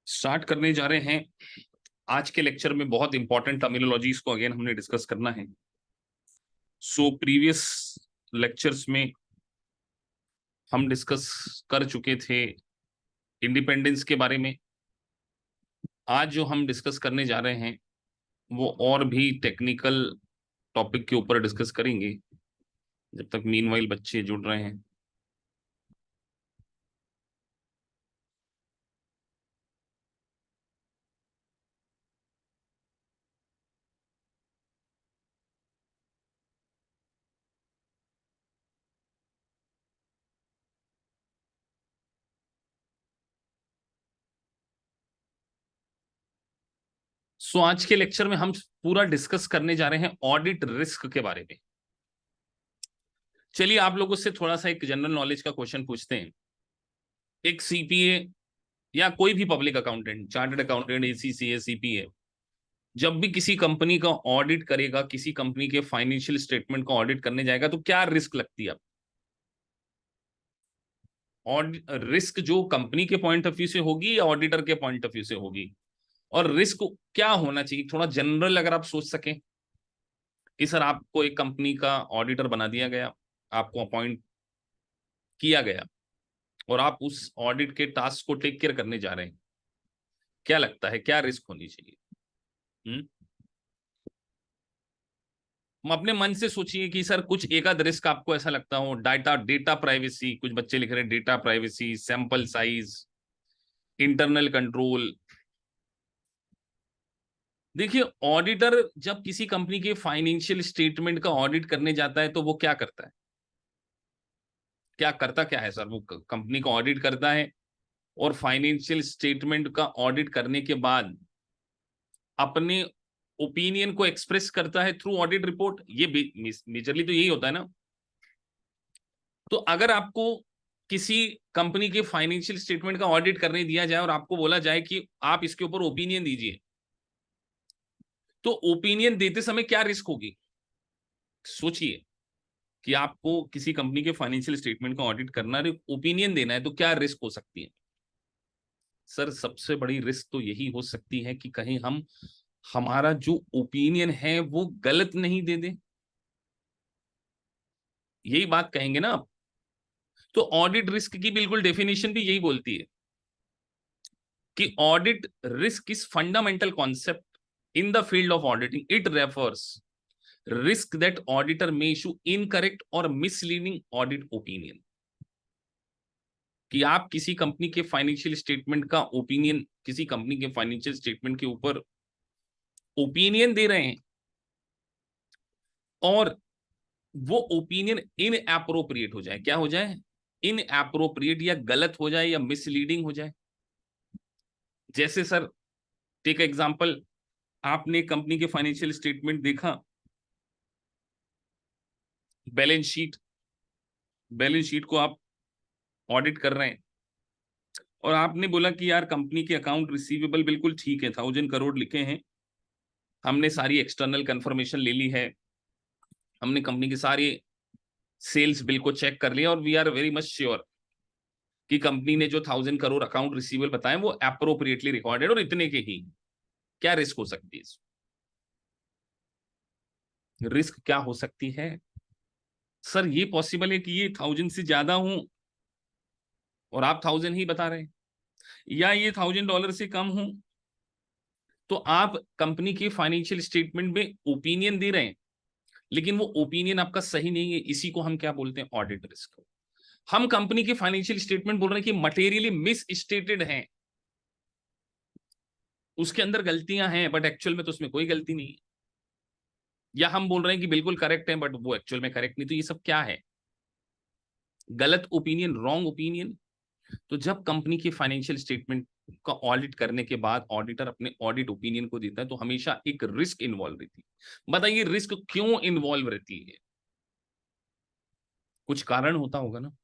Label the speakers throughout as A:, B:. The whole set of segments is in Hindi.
A: स्टार्ट करने जा रहे हैं। आज के लेक्चर में बहुत इंपॉर्टेंट टर्मिनोलॉजीज को अगेन हमने डिस्कस करना है। सो प्रीवियस लेक्चर्स में हम डिस्कस कर चुके थे इंडिपेंडेंस के बारे में। आज जो हम डिस्कस करने जा रहे हैं वो और भी टेक्निकल टॉपिक के ऊपर डिस्कस करेंगे, जब तक मीनवाइल बच्चे जुड़ रहे हैं। सो आज के लेक्चर में हम पूरा डिस्कस करने जा रहे हैं ऑडिट रिस्क के बारे में। चलिए आप लोगों से थोड़ा सा एक जनरल नॉलेज का क्वेश्चन पूछते हैं। एक सीपीए या कोई भी public accountant, chartered accountant, ACCA, CPA, जब भी किसी कंपनी का ऑडिट करेगा, किसी कंपनी के फाइनेंशियल स्टेटमेंट का ऑडिट करने जाएगा, तो क्या रिस्क लगती है? और रिस्क जो कंपनी के पॉइंट ऑफ व्यू से होगी या ऑडिटर के पॉइंट ऑफ व्यू से होगी? और रिस्क क्या होना चाहिए, थोड़ा जनरल अगर आप सोच सकें कि सर आपको एक कंपनी का ऑडिटर बना दिया गया, आपको अपॉइंट किया गया और आप उस ऑडिट के टास्क को टेक केयर करने जा रहे हैं, क्या लगता है क्या रिस्क होनी चाहिए? हम अपने मन से सोचिए कि सर कुछ एक आध रिस्क आपको ऐसा लगता हो। डेटा प्राइवेसी, कुछ बच्चे लिख रहे हैं data privacy, sample size, internal control. देखिए, ऑडिटर जब किसी कंपनी के फाइनेंशियल स्टेटमेंट का ऑडिट करने जाता है तो वो क्या करता है? क्या है सर? वो कंपनी का ऑडिट करता है और फाइनेंशियल स्टेटमेंट का ऑडिट करने के बाद अपने ओपिनियन को एक्सप्रेस करता है थ्रू ऑडिट रिपोर्ट। ये मेजरली तो यही होता है ना। तो अगर आपको किसी कंपनी के फाइनेंशियल स्टेटमेंट का ऑडिट करने दिया जाए और आपको बोला जाए कि आप इसके ऊपर ओपिनियन दीजिए, तो ओपिनियन देते समय क्या रिस्क होगी? सोचिए कि आपको किसी कंपनी के फाइनेंशियल स्टेटमेंट का ऑडिट करना है, ओपिनियन देना है, तो क्या रिस्क हो सकती है? सर सबसे बड़ी रिस्क तो यही हो सकती है कि कहीं हम हमारा जो ओपिनियन है वो गलत नहीं दे दें। यही बात कहेंगे ना आप। तो ऑडिट रिस्क की बिल्कुल डेफिनेशन भी यही बोलती है कि audit risk is fundamental concept in the field of auditing. It refers risk that auditor may issue incorrect or misleading audit opinion. कि आप किसी कंपनी के फाइनेंशियल स्टेटमेंट का ओपिनियन, किसी कंपनी के फाइनेंशियल स्टेटमेंट के ऊपर ओपिनियन दे रहे हैं और वो ओपिनियन इनएप्रोप्रिएट हो जाए। क्या हो जाए? इनएप्रोप्रिएट, या गलत हो जाए, या मिसलीडिंग हो जाए। जैसे सर टेक एग्जांपल, आपने कंपनी के फाइनेंशियल स्टेटमेंट देखा, बैलेंस शीट, बैलेंस शीट को आप ऑडिट कर रहे हैं और आपने बोला कि यार कंपनी के अकाउंट रिसीवेबल बिल्कुल ठीक है, 1000 करोड़ लिखे हैं, हमने सारी एक्सटर्नल कंफर्मेशन ले ली है, हमने कंपनी के सारे सेल्स बिल को चेक कर लिया और we are very much sure कि कंपनी ने जो 1000 करोड़ अकाउंट रिसीवेबल बताए वो अप्रोप्रिएटली रिकॉर्डेड और इतने के ही। क्या रिस्क हो सकती है? रिस्क क्या हो सकती है? सर ये पॉसिबल है कि ये 1000 से ज्यादा हो और आप 1000 ही बता रहे हैं, या ये $1000 से कम हो। तो आप कंपनी के फाइनेंशियल स्टेटमेंट में ओपिनियन दे रहे हैं लेकिन वो ओपिनियन आपका सही नहीं है। इसी को हम क्या बोलते हैं? Audit risk. हम कंपनी के फाइनेंशियल स्टेटमेंट बोल रहे हैं कि मटेरियली मिस स्टेटेड है, उसके अंदर गलतियां हैं बट एक्चुअल में तो उसमें कोई गलती नहीं है, या हम बोल रहे हैं कि बिल्कुल करेक्ट है बट वो एक्चुअल में करेक्ट नहीं। तो ये सब क्या है? गलत ओपिनियन, रॉन्ग ओपिनियन। तो जब कंपनी की फाइनेंशियल स्टेटमेंट का ऑडिट करने के बाद ऑडिटर अपने ऑडिट ओपिनियन को देता है तो हमेशा एक रिस्क इन्वॉल्व रहती है। बताइए रिस्क क्यों इन्वॉल्व रहती है? कुछ कारण होता होगा ना।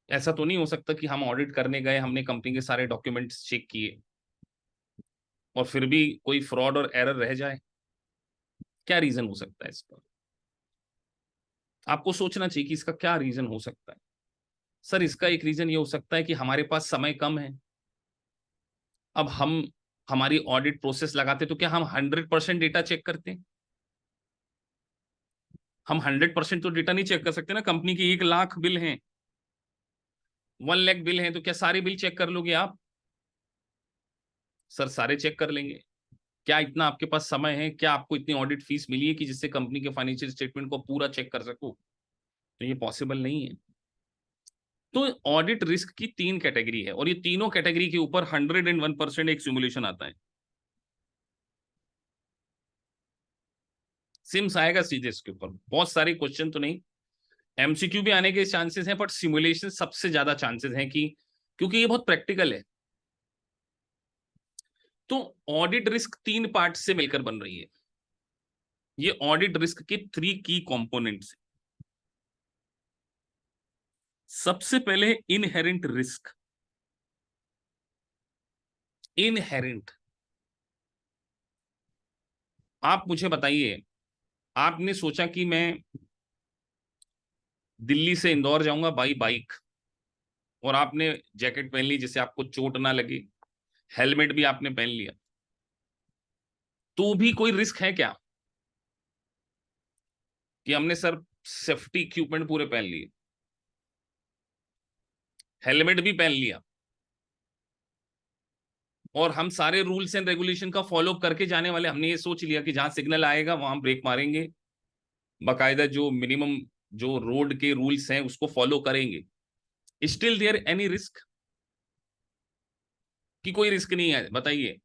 A: ऐसा तो नहीं हो सकता कि हम ऑडिट करने गए, हमने कंपनी के सारे डॉक्यूमेंट्स चेक किए और फिर भी कोई फ्रॉड और एरर रह जाए। क्या रीजन हो सकता है इसका? आपको सोचना चाहिए कि इसका क्या रीजन हो सकता है। सर इसका एक रीजन ये हो सकता है कि हमारे पास समय कम है, अब हम हमारी ऑडिट प्रोसेस लगाते तो क्या हम 100% डेटा चेक करते हैं? हम 100% तो डेटा नहीं चेक कर सकते ना। कंपनी की 1 लाख बिल हैं, 1 लाख बिल हैं, तो क्या सारे बिल चेक कर लोगे आप? सर सारे चेक कर लेंगे। क्या इतना आपके पास समय है? क्या आपको इतनी ऑडिट फीस मिली है कि जिससे कंपनी के फाइनेंशियल स्टेटमेंट को पूरा चेक कर सको? तो ये पॉसिबल नहीं है। तो ऑडिट रिस्क की 3 कैटेगरी है, और ये तीनों कैटेगरी के ऊपर 101% एक सिमुलेशन आता है। सिम्स आएगा सीधे इसके ऊपर, बहुत सारे क्वेश्चन तो नहीं, एमसीक्यू भी आने के चांसेस हैं, बट सिमुलेशन सबसे ज्यादा चांसेस हैं कि, क्योंकि ये बहुत प्रैक्टिकल है। तो ऑडिट रिस्क 3 पार्ट से मिलकर बन रही है। ये ऑडिट रिस्क के 3 की कंपोनेंट्स। सबसे पहले इनहेरेंट रिस्क। इनहेरेंट, आप मुझे बताइए, आपने सोचा कि मैं दिल्ली से इंदौर जाऊंगा बाई बाइक, और आपने जैकेट पहन ली जिससे आपको चोट ना लगे, हेलमेट भी आपने पहन लिया, तो भी कोई रिस्क है क्या? कि हमने सर सेफ्टी इक्विपमेंट पूरे पहन लिए, हेलमेट भी पहन लिया, और हम सारे रूल्स एंड रेगुलेशन का फॉलो करके जाने वाले, हमने ये सोच लिया कि जहां सिग्नल आएगा वहां ब्रेक मारेंगे, बाकायदा जो मिनिमम जो रोड के रूल्स हैं उसको फॉलो करेंगे, स्टिल देयर एनी रिस्क? कि कोई रिस्क नहीं है? बताइए,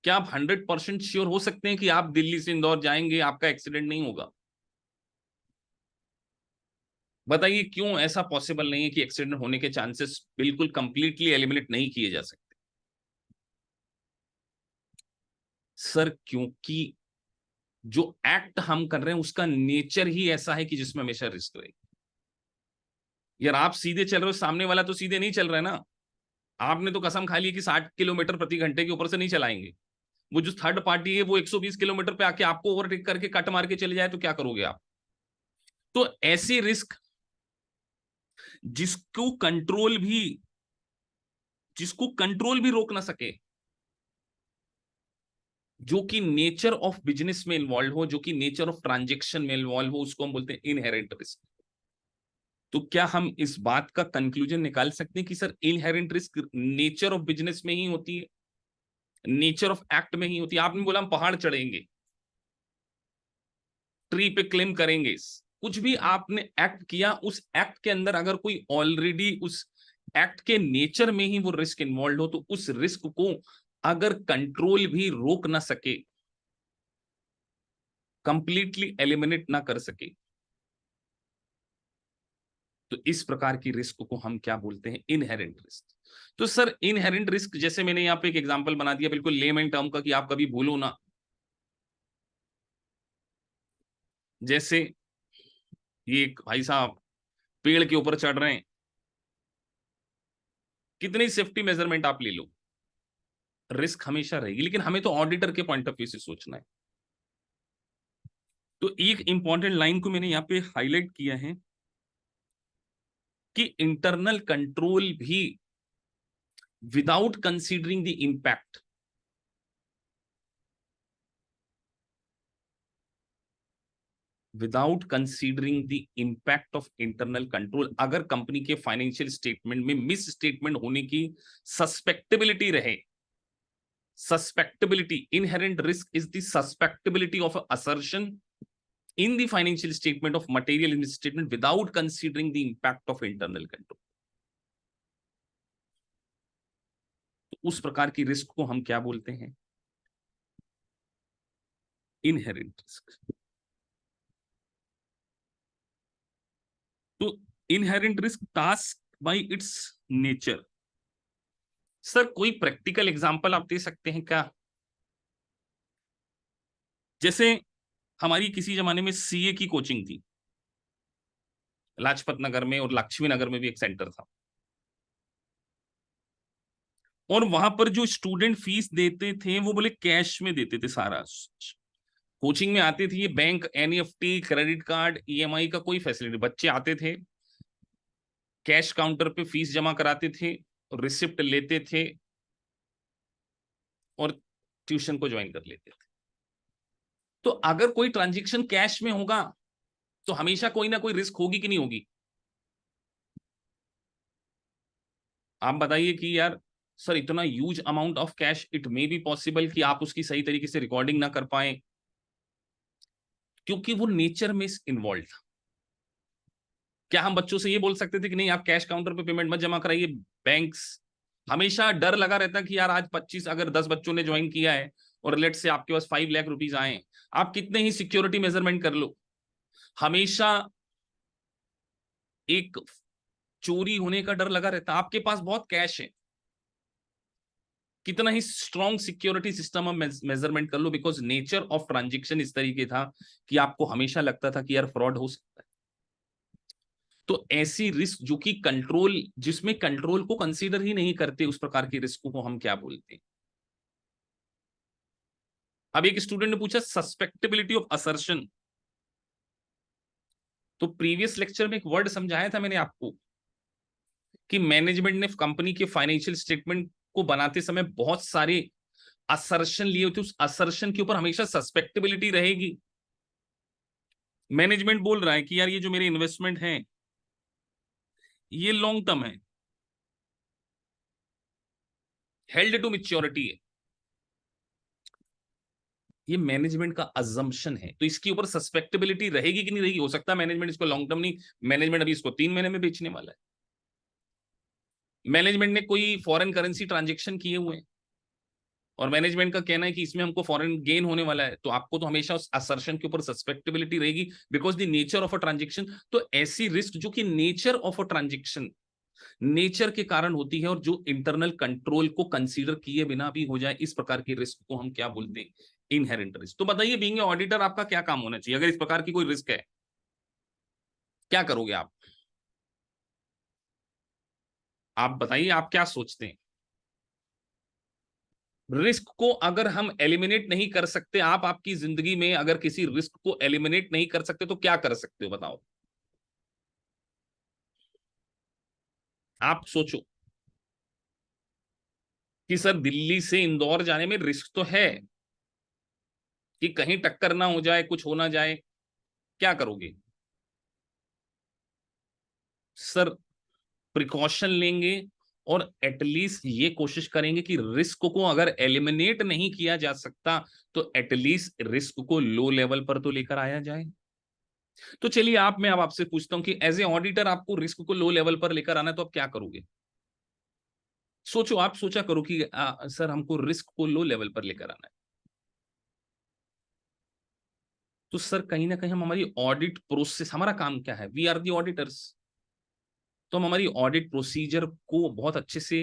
A: क्या आप 100% श्योर हो सकते हैं कि आप दिल्ली से इंदौर जाएंगे आपका एक्सीडेंट नहीं होगा? बताइए क्यों ऐसा पॉसिबल नहीं है कि एक्सीडेंट होने के चांसेस बिल्कुल कंप्लीटली एलिमिनेट नहीं किए जा सकते? सर क्योंकि जो एक्ट हम कर रहे हैं उसका नेचर ही ऐसा है कि जिसमें हमेशा रिस्क रहे। यार आप सीधे चल रहे हो, सामने वाला तो सीधे नहीं चल रहा है ना। आपने तो कसम खा ली कि 60 किलोमीटर प्रति घंटे के ऊपर से नहीं चलाएंगे। वो जो थर्ड पार्टी है वो 120 किलोमीटर पे आके आपको ओवरटेक करके कट मार के चले जाए तो क्या करोगे आप? तो ऐसी रिस्क जिसको कंट्रोल भी जिसको कंट्रोल भी रोक ना सके, जो कि नेचर ऑफ बिजनेस में इन्वॉल्व हो, जो कि नेचर ऑफ ट्रांजेक्शन में इन्वॉल्व हो, उसको हम बोलते हैं इनहेरेंट रिस्क। तो क्या हम इस बात का कंक्लूजन निकाल सकते हैं कि sir inherent risk nature of business में ही होती है, नेचर ऑफ एक्ट में ही होती है? आपने बोला हम पहाड़ चढ़ेंगे, ट्री पे क्लेम करेंगे, कुछ भी आपने एक्ट किया, उस एक्ट के अंदर अगर कोई ऑलरेडी उस एक्ट के नेचर में ही वो रिस्क इन्वॉल्व हो, तो उस रिस्क को अगर कंट्रोल भी रोक ना सके, कंप्लीटली एलिमिनेट ना कर सके, तो इस प्रकार की रिस्क को हम क्या बोलते हैं? Inherent risk. तो सर इनहेरेंट रिस्क, जैसे मैंने यहाँ पे एक एग्जांपल बना दिया बिल्कुल लेमन टर्म का कि आप कभी भूलो ना। जैसे ये एक भाई साहब पेड़ के ऊपर चढ़ रहे हैं, कितनी सेफ्टी मेजरमेंट आप ले लो, रिस्क हमेशा रहेगी, लेकिन हमें तो ऑडिटर के पॉइंट ऑफ व्यू से सोचना है। तो एक इंपॉर्टेंट लाइन को मैंने यहाँ पे हाईलाइट किया है कि इंटरनल कंट्रोल भी without considering the impact, without considering the impact of internal control, अगर कंपनी के फाइनेंशियल स्टेटमेंट में मिस स्टेटमेंट होने की सस्पेक्टेबिलिटी रहे, susceptibility, inherent risk is the susceptibility of assertion in the financial statement of material misstatement without considering the impact of internal control, तो उस प्रकार की रिस्क को हम क्या बोलते हैं? Inherent risk. तो inherent risk task by its nature. Sir कोई प्रैक्टिकल एग्जांपल आप दे सकते हैं क्या? जैसे हमारी किसी जमाने में सीए की कोचिंग थी लाजपत नगर में, और लक्ष्मी नगर में भी एक सेंटर था, और वहां पर जो स्टूडेंट फीस देते थे वो बोले कैश में देते थे सारा। कोचिंग में आते थे, ये bank, NEFT, credit card, EMI का कोई फैसिलिटी, बच्चे आते थे कैश काउंटर पे फीस जमा कराते थे, रिसिप्ट लेते थे, और ट्यूशन को ज्वाइन कर लेते थे। तो अगर कोई ट्रांजैक्शन कैश में होगा तो हमेशा कोई ना कोई रिस्क होगी कि नहीं होगी? आप बताइए कि यार सर इतना huge amount of cash, it may be possible कि आप उसकी सही तरीके से रिकॉर्डिंग ना कर पाए, क्योंकि वो नेचर में इन्वॉल्व था। क्या हम बच्चों से ये बोल सकते थे कि नहीं आप कैश काउंटर पे पेमेंट मत जमा कराइए? बैंक्स हमेशा डर लगा रहता कि यार आज 25 अगर 10 बच्चों ने ज्वाइन किया है और लेट से आपके पास 5 लाख रुपीज आए, आप कितने ही सिक्योरिटी मेजरमेंट कर लो, हमेशा एक चोरी होने का डर लगा रहता। आपके पास बहुत कैश है, कितना ही स्ट्रॉन्ग सिक्योरिटी सिस्टम हम मेजरमेंट कर लो, बिकॉज नेचर ऑफ ट्रांजेक्शन इस तरीके था कि आपको हमेशा लगता था कि यार फ्रॉड हो सकता है। तो ऐसी रिस्क जो कि कंट्रोल, जिसमें कंट्रोल को कंसीडर ही नहीं करते, उस प्रकार की रिस्क को हम क्या बोलते हैं? अब एक स्टूडेंट ने पूछा सस्पेक्टेबिलिटी ऑफ असर्शन। तो प्रीवियस लेक्चर में एक वर्ड समझाया था मैंने आपको कि मैनेजमेंट ने कंपनी के फाइनेंशियल स्टेटमेंट को बनाते समय बहुत सारे असर्शन लिए होते, उस असर्शन के ऊपर हमेशा सस्पेक्टेबिलिटी रहेगी। मैनेजमेंट बोल रहा है कि यार ये जो मेरे इन्वेस्टमेंट हैं ये लॉन्ग टर्म है, हेल्ड टू मैच्योरिटी है, ये मैनेजमेंट का अजम्पशन है, तो इसके ऊपर सस्पेक्टेबिलिटी रहेगी कि नहीं रहेगी? हो सकता है मैनेजमेंट इसको लॉन्ग टर्म नहीं, मैनेजमेंट अभी इसको 3 महीने में बेचने वाला है, मैनेजमेंट ने कोई फॉरेन करेंसी ट्रांजेक्शन किए हुए हैं और मैनेजमेंट का कहना है कि इसमें हमको फॉरेन गेन होने वाला है, तो आपको तो हमेशा उस असर्शन के ऊपर सस्पेक्टेबिलिटी रहेगी because the nature of a transaction. तो ऐसी रिस्क जो कि nature of a transaction, nature के कारण होती है और जो इंटरनल कंट्रोल को कंसीडर किए बिना भी हो जाए, इस प्रकार की रिस्क को हम क्या बोलते हैं? Inherent risk. तो बताइए बीइंग ए ऑडिटर आपका क्या काम होना चाहिए अगर इस प्रकार की कोई रिस्क है? क्या करोगे आप बताइए, आप क्या सोचते हैं? रिस्क को अगर हम एलिमिनेट नहीं कर सकते, आप आपकी जिंदगी में अगर किसी रिस्क को एलिमिनेट नहीं कर सकते तो क्या कर सकते हो बताओ? आप सोचो कि सर दिल्ली से इंदौर जाने में रिस्क तो है कि कहीं टक्कर ना हो जाए, कुछ हो ना जाए, क्या करोगे? सर प्रिकॉशन लेंगे और एटलीस्ट ये कोशिश करेंगे कि रिस्क को अगर एलिमिनेट नहीं किया जा सकता तो एटलीस्ट रिस्क को लो लेवल पर तो लेकर आया जाए। तो चलिए आप, मैं अब आपसे पूछता हूं कि एज ए ऑडिटर आपको रिस्क को लो लेवल पर लेकर आना है तो आप क्या करोगे? सोचो, आप सोचा करो कि सर हमको रिस्क को लो लेवल पर लेकर आना है। तो सर कहीं ना कहीं हम हमारी ऑडिट प्रोसेस, हमारा काम क्या है? We are the auditors. तो हम हमारी ऑडिट प्रोसीजर को बहुत अच्छे से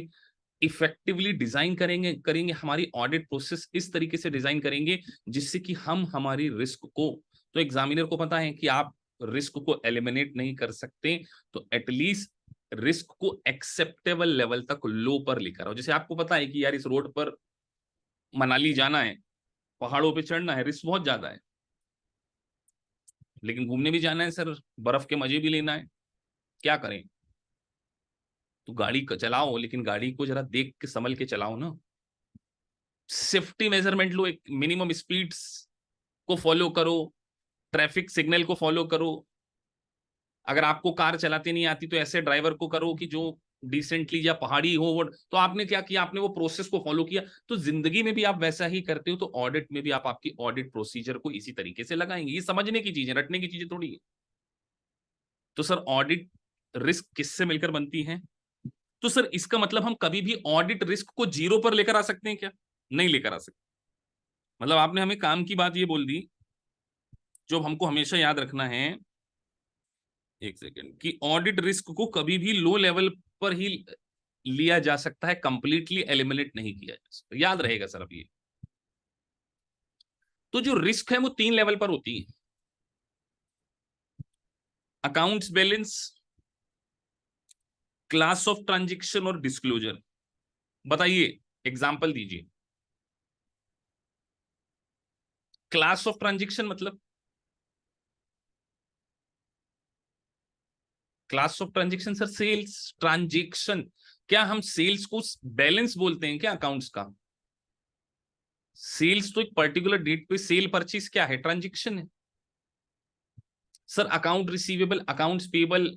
A: इफेक्टिवली डिजाइन करेंगे हमारी ऑडिट प्रोसेस इस तरीके से डिजाइन करेंगे जिससे कि हम हमारी रिस्क को, तो एग्जामिनर को पता है कि आप रिस्क को एलिमिनेट नहीं कर सकते, तो एटलीस्ट रिस्क को एक्सेप्टेबल लेवल तक लो पर लेकर आओ। जैसे आपको पता है कि यार इस रोड पर मनाली जाना है, पहाड़ों पे चढ़ना है, रिस्क बहुत ज्यादा है, लेकिन घूमने भी जाना है सर, बर्फ के मजे भी लेना है, क्या करें? तो गाड़ी चलाओ, लेकिन गाड़ी को जरा देख के संभल के चलाओ ना, सेफ्टी मेजरमेंट लो, एक मिनिमम स्पीड्स को फॉलो करो, ट्रैफिक सिग्नल को फॉलो करो। अगर आपको कार चलाती नहीं आती तो ऐसे ड्राइवर को करो कि जो डिसेंटली या पहाड़ी हो वो, तो आपने क्या किया? आपने वो प्रोसेस को फॉलो किया। तो जिंदगी में भी आप वैसा ही करते हो, तो ऑडिट में भी आप आपकी ऑडिट प्रोसीजर को इसी तरीके से लगाएंगे। ये समझने की चीजें, रटने की चीजें थोड़ी है। तो सर ऑडिट रिस्क किससे मिलकर बनती है? तो सर इसका मतलब हम कभी भी ऑडिट रिस्क को जीरो पर लेकर आ सकते हैं क्या? नहीं लेकर आ सकते। मतलब आपने हमें काम की बात ये बोल दी जो हमको हमेशा याद रखना है, एक सेकेंड, कि ऑडिट रिस्क को कभी भी लो लेवल पर ही लिया जा सकता है, कंप्लीटली एलिमिनेट नहीं किया जा सकता। याद रहेगा सर अब ये। तो जो रिस्क है वो 3 लेवल पर होती है: accounts balance, class of transaction और डिस्क्लोजर। बताइए, एग्जाम्पल दीजिए। क्लास ऑफ ट्रांजेक्शन मतलब, class of transaction sir sales transaction. क्या हम सेल्स को बैलेंस बोलते हैं क्या अकाउंट्स का? सेल्स तो एक पर्टिकुलर डेट पे सेल परचेज क्या है, ट्रांजेक्शन है sir. Account receivable, accounts payable,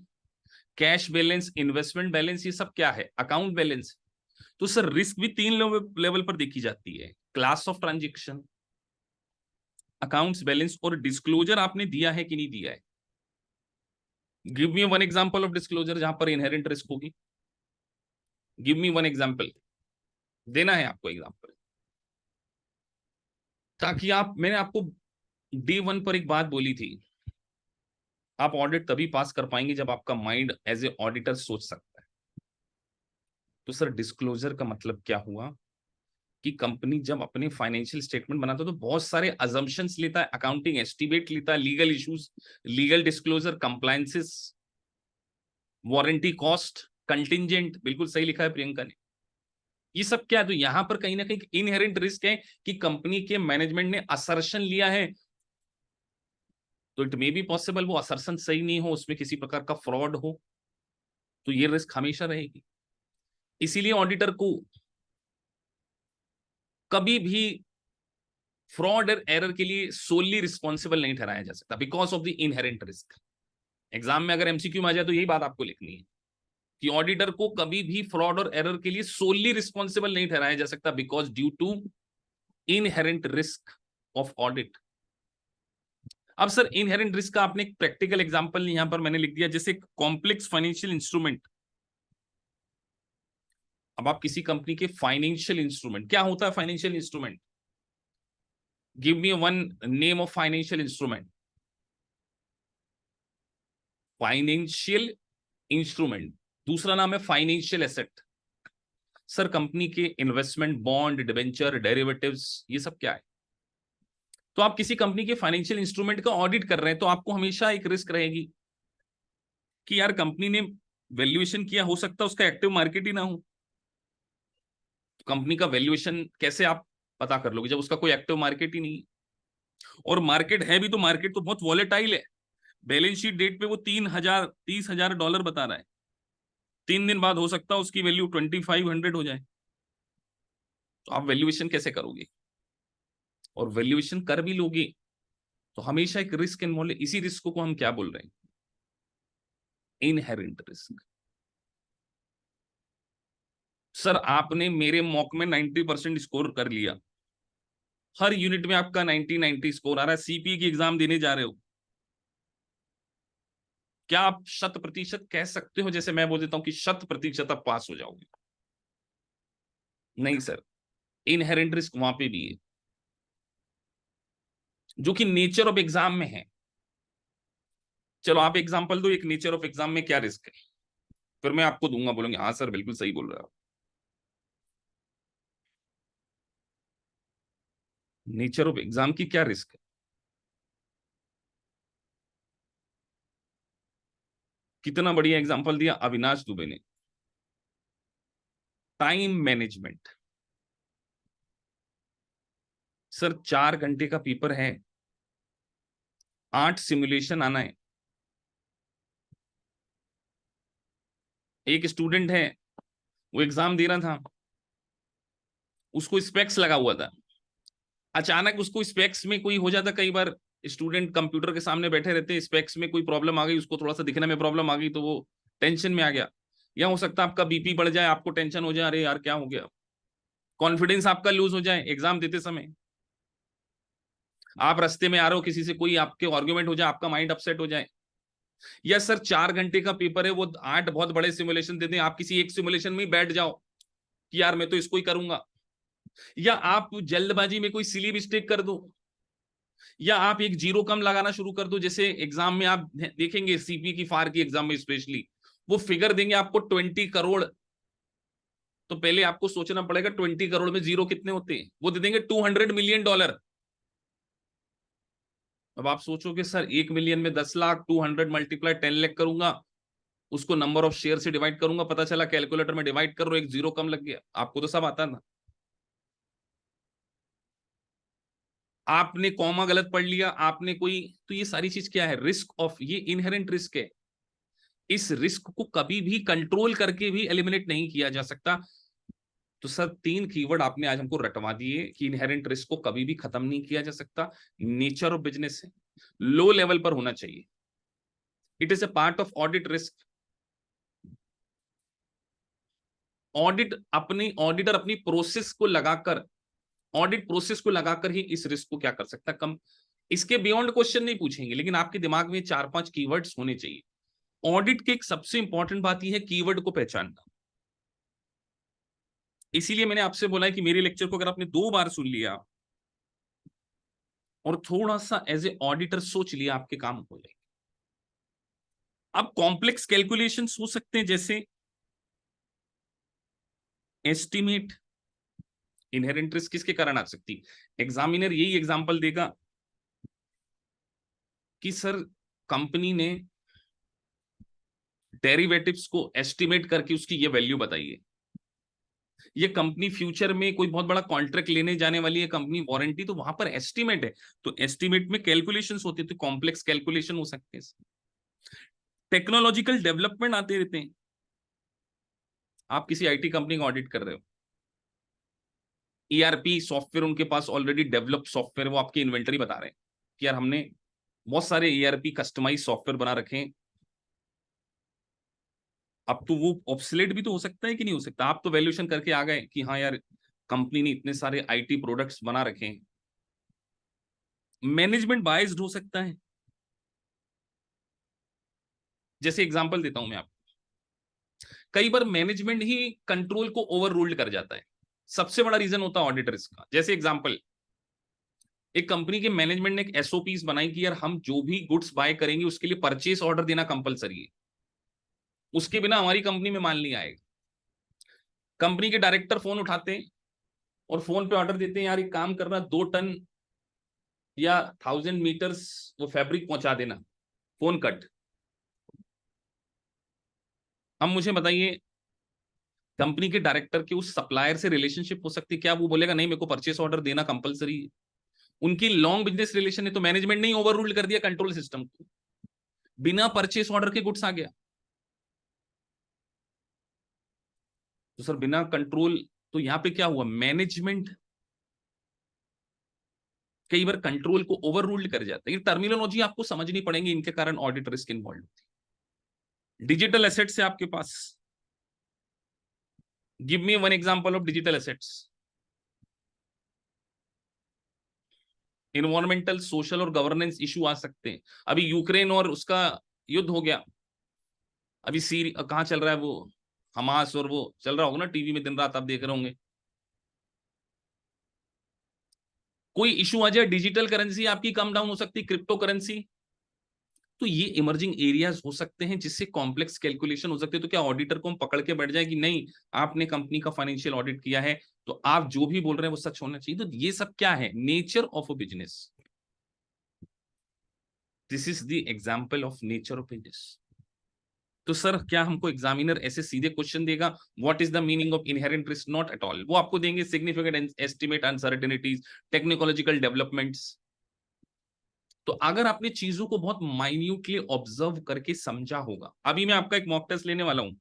A: cash balance, investment balance, ये सब क्या है, अकाउंट बैलेंस। तो सर रिस्क भी तीन लेवल पर देखी जाती है, class of transaction, accounts balance, और डिस्क्लोजर आपने दिया है कि नहीं दिया है। Give me one example of disclosure जहां पर इनहेरेंट रिस्क होगी। गिव मी वन एग्जांपल, देना है आपको एग्जांपल, ताकि आप, मैंने आपको डे वन पर एक बात बोली थी, आप ऑडिट तभी पास कर पाएंगे जब आपका माइंड एज ए ऑडिटर सोच सकता है। तो सर डिस्क्लोजर का मतलब क्या हुआ कि कंपनी जब अपने फाइनेंशियल स्टेटमेंट बनाता है तो बहुत सारे अजम्पशंस लेता है, अकाउंटिंग एस्टिमेट लेता है, legal issues, legal disclosure, compliances, warranty cost, contingent, बिल्कुल सही लिखा है प्रियंका ने। ये सब क्या है, तो यहां पर कहीं ना कहीं इनहेरेंट रिस्क है कि कंपनी के मैनेजमेंट ने असर्शन लिया है, तो इट मे बी पॉसिबल वो असर्शन सही नहीं हो, उसमें किसी प्रकार का फ्रॉड हो, तो ये रिस्क हमेशा रहेगी। इसीलिए ऑडिटर को कभी भी फ्रॉड और एरर के लिए सोली रिस्पॉन्सिबल नहीं ठहराया जा सकता, because of the inherent risk. Exam में अगर एमसीक्यू में आ जाए तो यही बात आपको लिखनी है कि ऑडिटर को कभी भी फ्रॉड और एरर के लिए सोली रिस्पॉन्सिबल नहीं ठहराया जा सकता, because due to inherent risk of audit. अब सर इनहेरेंट रिस्क का आपने एक प्रैक्टिकल एग्जांपल यहां पर मैंने लिख दिया, जैसे कॉम्प्लेक्स फाइनेंशियल इंस्ट्रूमेंट। अब आप किसी कंपनी के फाइनेंशियल इंस्ट्रूमेंट, क्या होता है financial instrument, give me one name of financial instrument. Financial instrument, दूसरा नाम है फाइनेंशियल एसेट। सर कंपनी के इन्वेस्टमेंट, बॉन्ड, डिबेंचर, डेरिवेटिव्स, ये सब क्या है। तो आप किसी कंपनी के फाइनेंशियल इंस्ट्रूमेंट का ऑडिट कर रहे हैं तो आपको हमेशा एक रिस्क रहेगी कि यार कंपनी ने वैल्यूएशन किया, हो सकता है उसका एक्टिव मार्केट ही ना हो। तो कंपनी का वैल्यूएशन कैसे आप पता कर लोगे जब उसका कोई एक्टिव मार्केट ही नहीं है, और मार्केट है भी तो मार्केट तो बहुत वॉलेटाइल है। बैलेंस शीट डेट पे वो 30,000 बता रहा है, 3 दिन बाद हो सकता है उसकी वैल्यू 2500 हो जाए। तो आप वैल्यूएशन कैसे करोगे, और वैल्यूएशन कर भी लोगे तो हमेशा एक रिस्क इन्वॉल्व है। इसी रिस्क को हम क्या बोल रहे हैं, इनहेरेंट रिस्क। सर आपने मेरे मॉक में 90% स्कोर कर लिया, हर यूनिट में आपका 90-90 स्कोर आ रहा है, सीपी की एग्जाम देने जा रहे हो, क्या आप 100% कह सकते हो, जैसे मैं बोल देता हूं कि 100% आप पास हो जाओगे? नहीं सर, इनहेरेंट रिस्क वहां पे भी है, जो कि नेचर ऑफ एग्जाम में है। चलो आप एग्जांपल दो, एक नेचर ऑफ एग्जाम में क्या रिस्क है, फिर मैं आपको दूंगा, बोलेंगे हाँ सर बिल्कुल सही बोल रहे हो। नेचर ऑफ एग्जाम की क्या रिस्क है? कितना बढ़िया एग्जांपल दिया अविनाश दुबे ने, टाइम मैनेजमेंट। सर 4 घंटे का पेपर है, 8 सिमुलेशन आना है। एक स्टूडेंट है, वो एग्जाम दे रहा था, उसको स्पेक्स लगा हुआ था, अचानक उसको स्पेक्स में कोई हो जाता, कई बार स्टूडेंट कंप्यूटर के सामने बैठे रहते हैं, स्पेक्स में कोई प्रॉब्लम आ गई, उसको थोड़ा सा दिखने में प्रॉब्लम आ गई तो वो टेंशन में आ गया, या हो सकता है आपका बीपी बढ़ जाए, आपको टेंशन हो जाए, अरे यार क्या हो गया, कॉन्फिडेंस आपका लूज हो जाए एग्जाम देते समय, आप रास्ते में आ रहे हो, किसी से कोई आपके आर्ग्यूमेंट हो जाए, आपका माइंड अपसेट हो जाए। या सर 4 घंटे का पेपर है, वो 8 बहुत बड़े सिमुलेशन देते हैं, आप किसी एक सिमुलेशन में बैठ जाओ कि यार मैं तो इसको ही करूंगा, या आप जल्दबाजी में कोई सिली मिस्टेक कर दो, या आप एक जीरो कम लगाना शुरू कर दो। जैसे एग्जाम में आप देखेंगे, सीपी की फार की एग्जाम में स्पेशली, वो फिगर देंगे आपको 20 करोड़, तो पहले आपको सोचना पड़ेगा 20 करोड़ में जीरो कितने होते हैं, वो दे देंगे $200 मिलियन। अब आप सोचोगे सर 1 मिलियन में 10 लाख, 200 मल्टीप्लाई 10 लाख करूंगा, उसको नंबर ऑफ शेयर से डिवाइड करूंगा, पता चला कैलकुलेटर में डिवाइड कर रहा हूं, एक जीरो कम लग गया, आपको तो सब आता ना। आपने कॉमा गलत पढ़ लिया, आपने कोई, तो ये सारी चीज क्या है, रिस्क ऑफ, ये इनहेरेंट रिस्क है। इस रिस्क को कभी भी कंट्रोल करके भी एलिमिनेट नहीं किया जा सकता, तो सर 3 कीवर्ड आपने आज हमको रटवा दिए कि इनहेरेंट रिस्क को कभी भी खत्म नहीं किया जा सकता, नेचर ऑफ बिजनेस है, लो लेवल पर होना चाहिए, it is a part of audit risk. Auditor अपनी प्रोसेस को लगाकर, ऑडिट प्रोसेस को लगाकर ही इस रिस्क को क्या कर सकता है, कम। इसके बियॉन्ड क्वेश्चन नहीं पूछेंगे, लेकिन आपके दिमाग में 4-5 कीवर्ड्स होने चाहिए। ऑडिट की एक सबसे इंपॉर्टेंट बात यह है कीवर्ड को पहचानना। इसीलिए मैंने आपसे बोला है कि मेरे लेक्चर को अगर आपने 2 बार सुन लिया और थोड़ा सा एज ए ऑडिटर सोच लिया, आपके काम हो जाएंगे। अब कॉम्प्लेक्स कैलकुलेशंस हो सकते हैं, जैसे एस्टिमेट। इनहेरेंट रिस्क किसके कारण आ सकती है? एग्जामिनर यही एग्जांपल देगा कि सर कंपनी ने डेरिवेटिव्स को एस्टिमेट करके उसकी ये वैल्यू बताई है, ये कंपनी फ्यूचर में कोई बहुत बड़ा कॉन्ट्रैक्ट लेने जाने वाली है, कंपनी वारंटी, तो वहां पर एस्टिमेट है, तो एस्टिमेट में कैलकुलेशंस होती है, तो कॉम्प्लेक्स कैलकुलेशन हो सकते हैं। टेक्नोलॉजिकल डेवलपमेंट आते रहते हैं। आप किसी आईटी कंपनी का ऑडिट कर रहे हो, ईआरपी सॉफ्टवेयर उनके पास ऑलरेडी डेवलप सॉफ्टवेयर, वो आपकी इन्वेंटरी बता रहे हैं कि यार हमने बहुत सारे ईआरपी कस्टमाइज सॉफ्टवेयर बना रखे हैं। अब तो वो ऑब्सोलेट भी तो हो सकता है कि नहीं हो सकता। आप तो वैल्यूएशन करके आ गए कि हाँ यार कंपनी ने इतने सारे आईटी प्रोडक्ट्स बना रखे हैं। मैनेजमेंट बायस्ड हो सकता है। जैसे एग्जांपल देता हूं मैं आपको, कई बार मैनेजमेंट ही कंट्रोल को ओवर रूल्ड कर जाता है, सबसे बड़ा रीजन होता है ऑडिट रिस्क का। जैसे एग्जांपल, एक कंपनी के मैनेजमेंट ने एक एसओपीस बनाई कि यार हम जो भी गुड्स बाय करेंगे उसके लिए परचेस ऑर्डर देना कंपलसरी है, उसके बिना हमारी कंपनी में माल नहीं आएगा। कंपनी के डायरेक्टर फोन उठाते हैं और फोन पे ऑर्डर देते हैं, यार एक काम करना, 2 टन या 1000 मीटर्स वो फैब्रिक पहुंचा देना। Phone cut. अब मुझे बताइए, कंपनी के डायरेक्टर के उस सप्लायर से रिलेशनशिप हो सकती है क्या? वो बोलेगा नहीं मेरे को परचेस ऑर्डर देना कंपलसरी है। उनकी लॉन्ग बिजनेस रिलेशन है, तो मैनेजमेंट ने ओवर रूल कर दिया कंट्रोल सिस्टम को, बिना परचेस ऑर्डर के गुड्स आ गया। तो सर बिना कंट्रोल, तो यहां पे क्या हुआ, मैनेजमेंट कई बार कंट्रोल को ओवर रूल्ड कर जाता है। ये टर्मिनोलॉजी आपको समझनी पड़ेगी, इनके कारण ऑडिट रिस्क इन्वॉल्व होती है। डिजिटल एसेट्स है आपके पास, give me one example of digital assets. Environmental, social और गवर्नेंस इशू आ सकते हैं। अभी यूक्रेन और उसका युद्ध हो गया, अभी कहाँ चल रहा है वो, हमास, और वो चल रहा होगा ना टीवी में, दिन रात आप देख रहे होंगे। कोई इशू आ जाए, डिजिटल करेंसी आपकी कम डाउन हो सकती है, क्रिप्टो करेंसी, तो ये इमर्जिंग एरियाज हो सकते हैं जिससे कॉम्प्लेक्स कैलकुलेशन हो सकते हैं। तो क्या ऑडिटर को हम पकड़ के बैठ जाए कि नहीं आपने कंपनी का फाइनेंशियल ऑडिट किया है तो आप जो भी बोल रहे हैं वो सच होना चाहिए? तो ये सब क्या है, nature of a business. This is the example of nature of business. तो सर क्या हमको एग्जामिनर ऐसे सीधे क्वेश्चन देगा what is the meaning of inherent risk? Not at all. वो आपको देंगे significant estimate, uncertainties, technological developments. तो अगर आपने चीजों को बहुत माइन्यूटली ऑब्जर्व करके समझा होगा, अभी मैं आपका एक मॉक टेस्ट लेने वाला हूं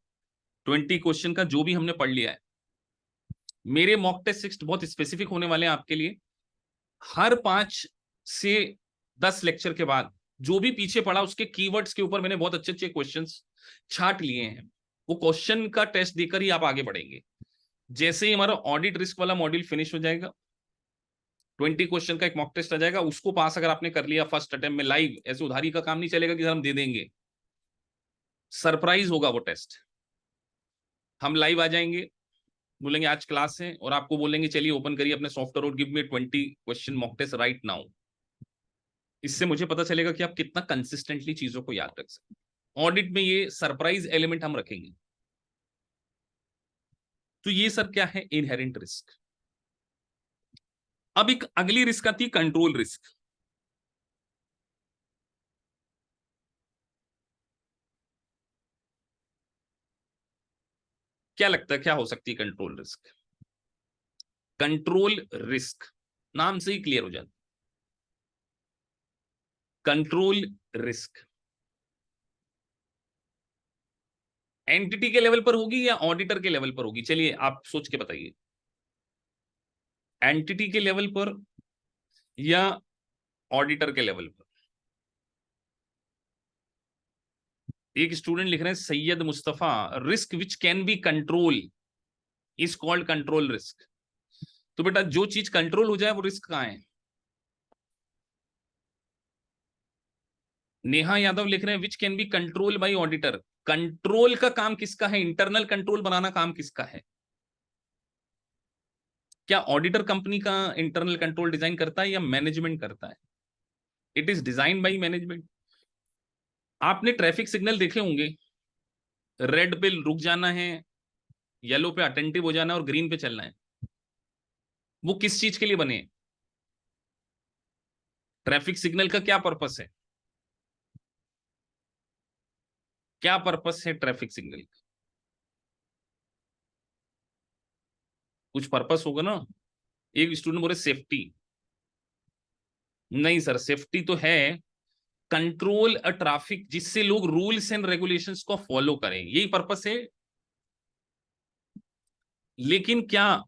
A: 20 क्वेश्चन का, जो भी हमने पढ़ लिया है। मेरे मॉक टेस्ट 6 बहुत स्पेसिफिक होने वाले हैं आपके लिए। हर 5 से 10 लेक्चर के बाद जो भी पीछे पड़ा उसके कीवर्ड्स के ऊपर मैंने बहुत अच्छे अच्छे क्वेश्चंस छाट लिए हैं। वो क्वेश्चन का टेस्ट देकर ही आप आगे बढ़ेंगे। जैसे ही हमारा ऑडिट रिस्क वाला मॉड्यूल फिनिश हो जाएगा, 20 क्वेश्चन का एक मॉक टेस्ट आ जाएगा, उसको पास अगर आपने कर लिया फर्स्ट अटेम्प्ट में लाइव, ऐसे उधारी का काम नहीं चलेगा कि हम दे देंगे, सरप्राइज होगा वो टेस्ट। हम लाइव आ जाएंगे, बोलेंगे आज क्लास है, और आपको बोलेंगे चलिए ओपन करिए अपने सॉफ्टवेयर और give me 20 question mock test right now. इससे मुझे पता चलेगा कि आप कितना कंसिस्टेंटली चीजों को याद रख सकते हैं। ऑडिट में ये सरप्राइज एलिमेंट हम रखेंगे। तो ये सर क्या है, इनहेरेंट रिस्क। अब एक अगली रिस्क आती है कंट्रोल रिस्क। क्या लगता है क्या हो सकती है कंट्रोल रिस्क? कंट्रोल रिस्क नाम से ही क्लियर हो जाता है। कंट्रोल रिस्क एंटिटी के लेवल पर होगी या ऑडिटर के लेवल पर होगी? चलिए आप सोच के बताइए। एंटिटी के लेवल पर या ऑडिटर के लेवल पर? एक स्टूडेंट लिख रहे हैं Syed Mustafa, risk which can be control is called control risk. तो बेटा जो चीज कंट्रोल हो जाए वो रिस्क कहाँ है? नेहा यादव लिख रहे हैं which can be control by auditor. Control का काम किसका है? इंटरनल कंट्रोल बनाना काम किसका है? क्या ऑडिटर कंपनी का इंटरनल कंट्रोल डिजाइन करता है या मैनेजमेंट करता है? It is design by management. आपने ट्रैफिक सिग्नल देखे होंगे, रेड पे रुक जाना है, येलो पे अटेंटिव हो जाना है और ग्रीन पे चलना है। वो किस चीज के लिए बने हैं? ट्रैफिक सिग्नल का क्या पर्पस है? क्या पर्पस है ट्रैफिक सिग्नल का? कुछ पर्पस होगा ना। एक स्टूडेंट बोले सेफ्टी। नहीं सर, सेफ्टी तो है, कंट्रोल अ ट्रैफिक, जिससे लोग रूल्स एंड रेगुलेशंस को फॉलो करें, यही पर्पस है। लेकिन क्या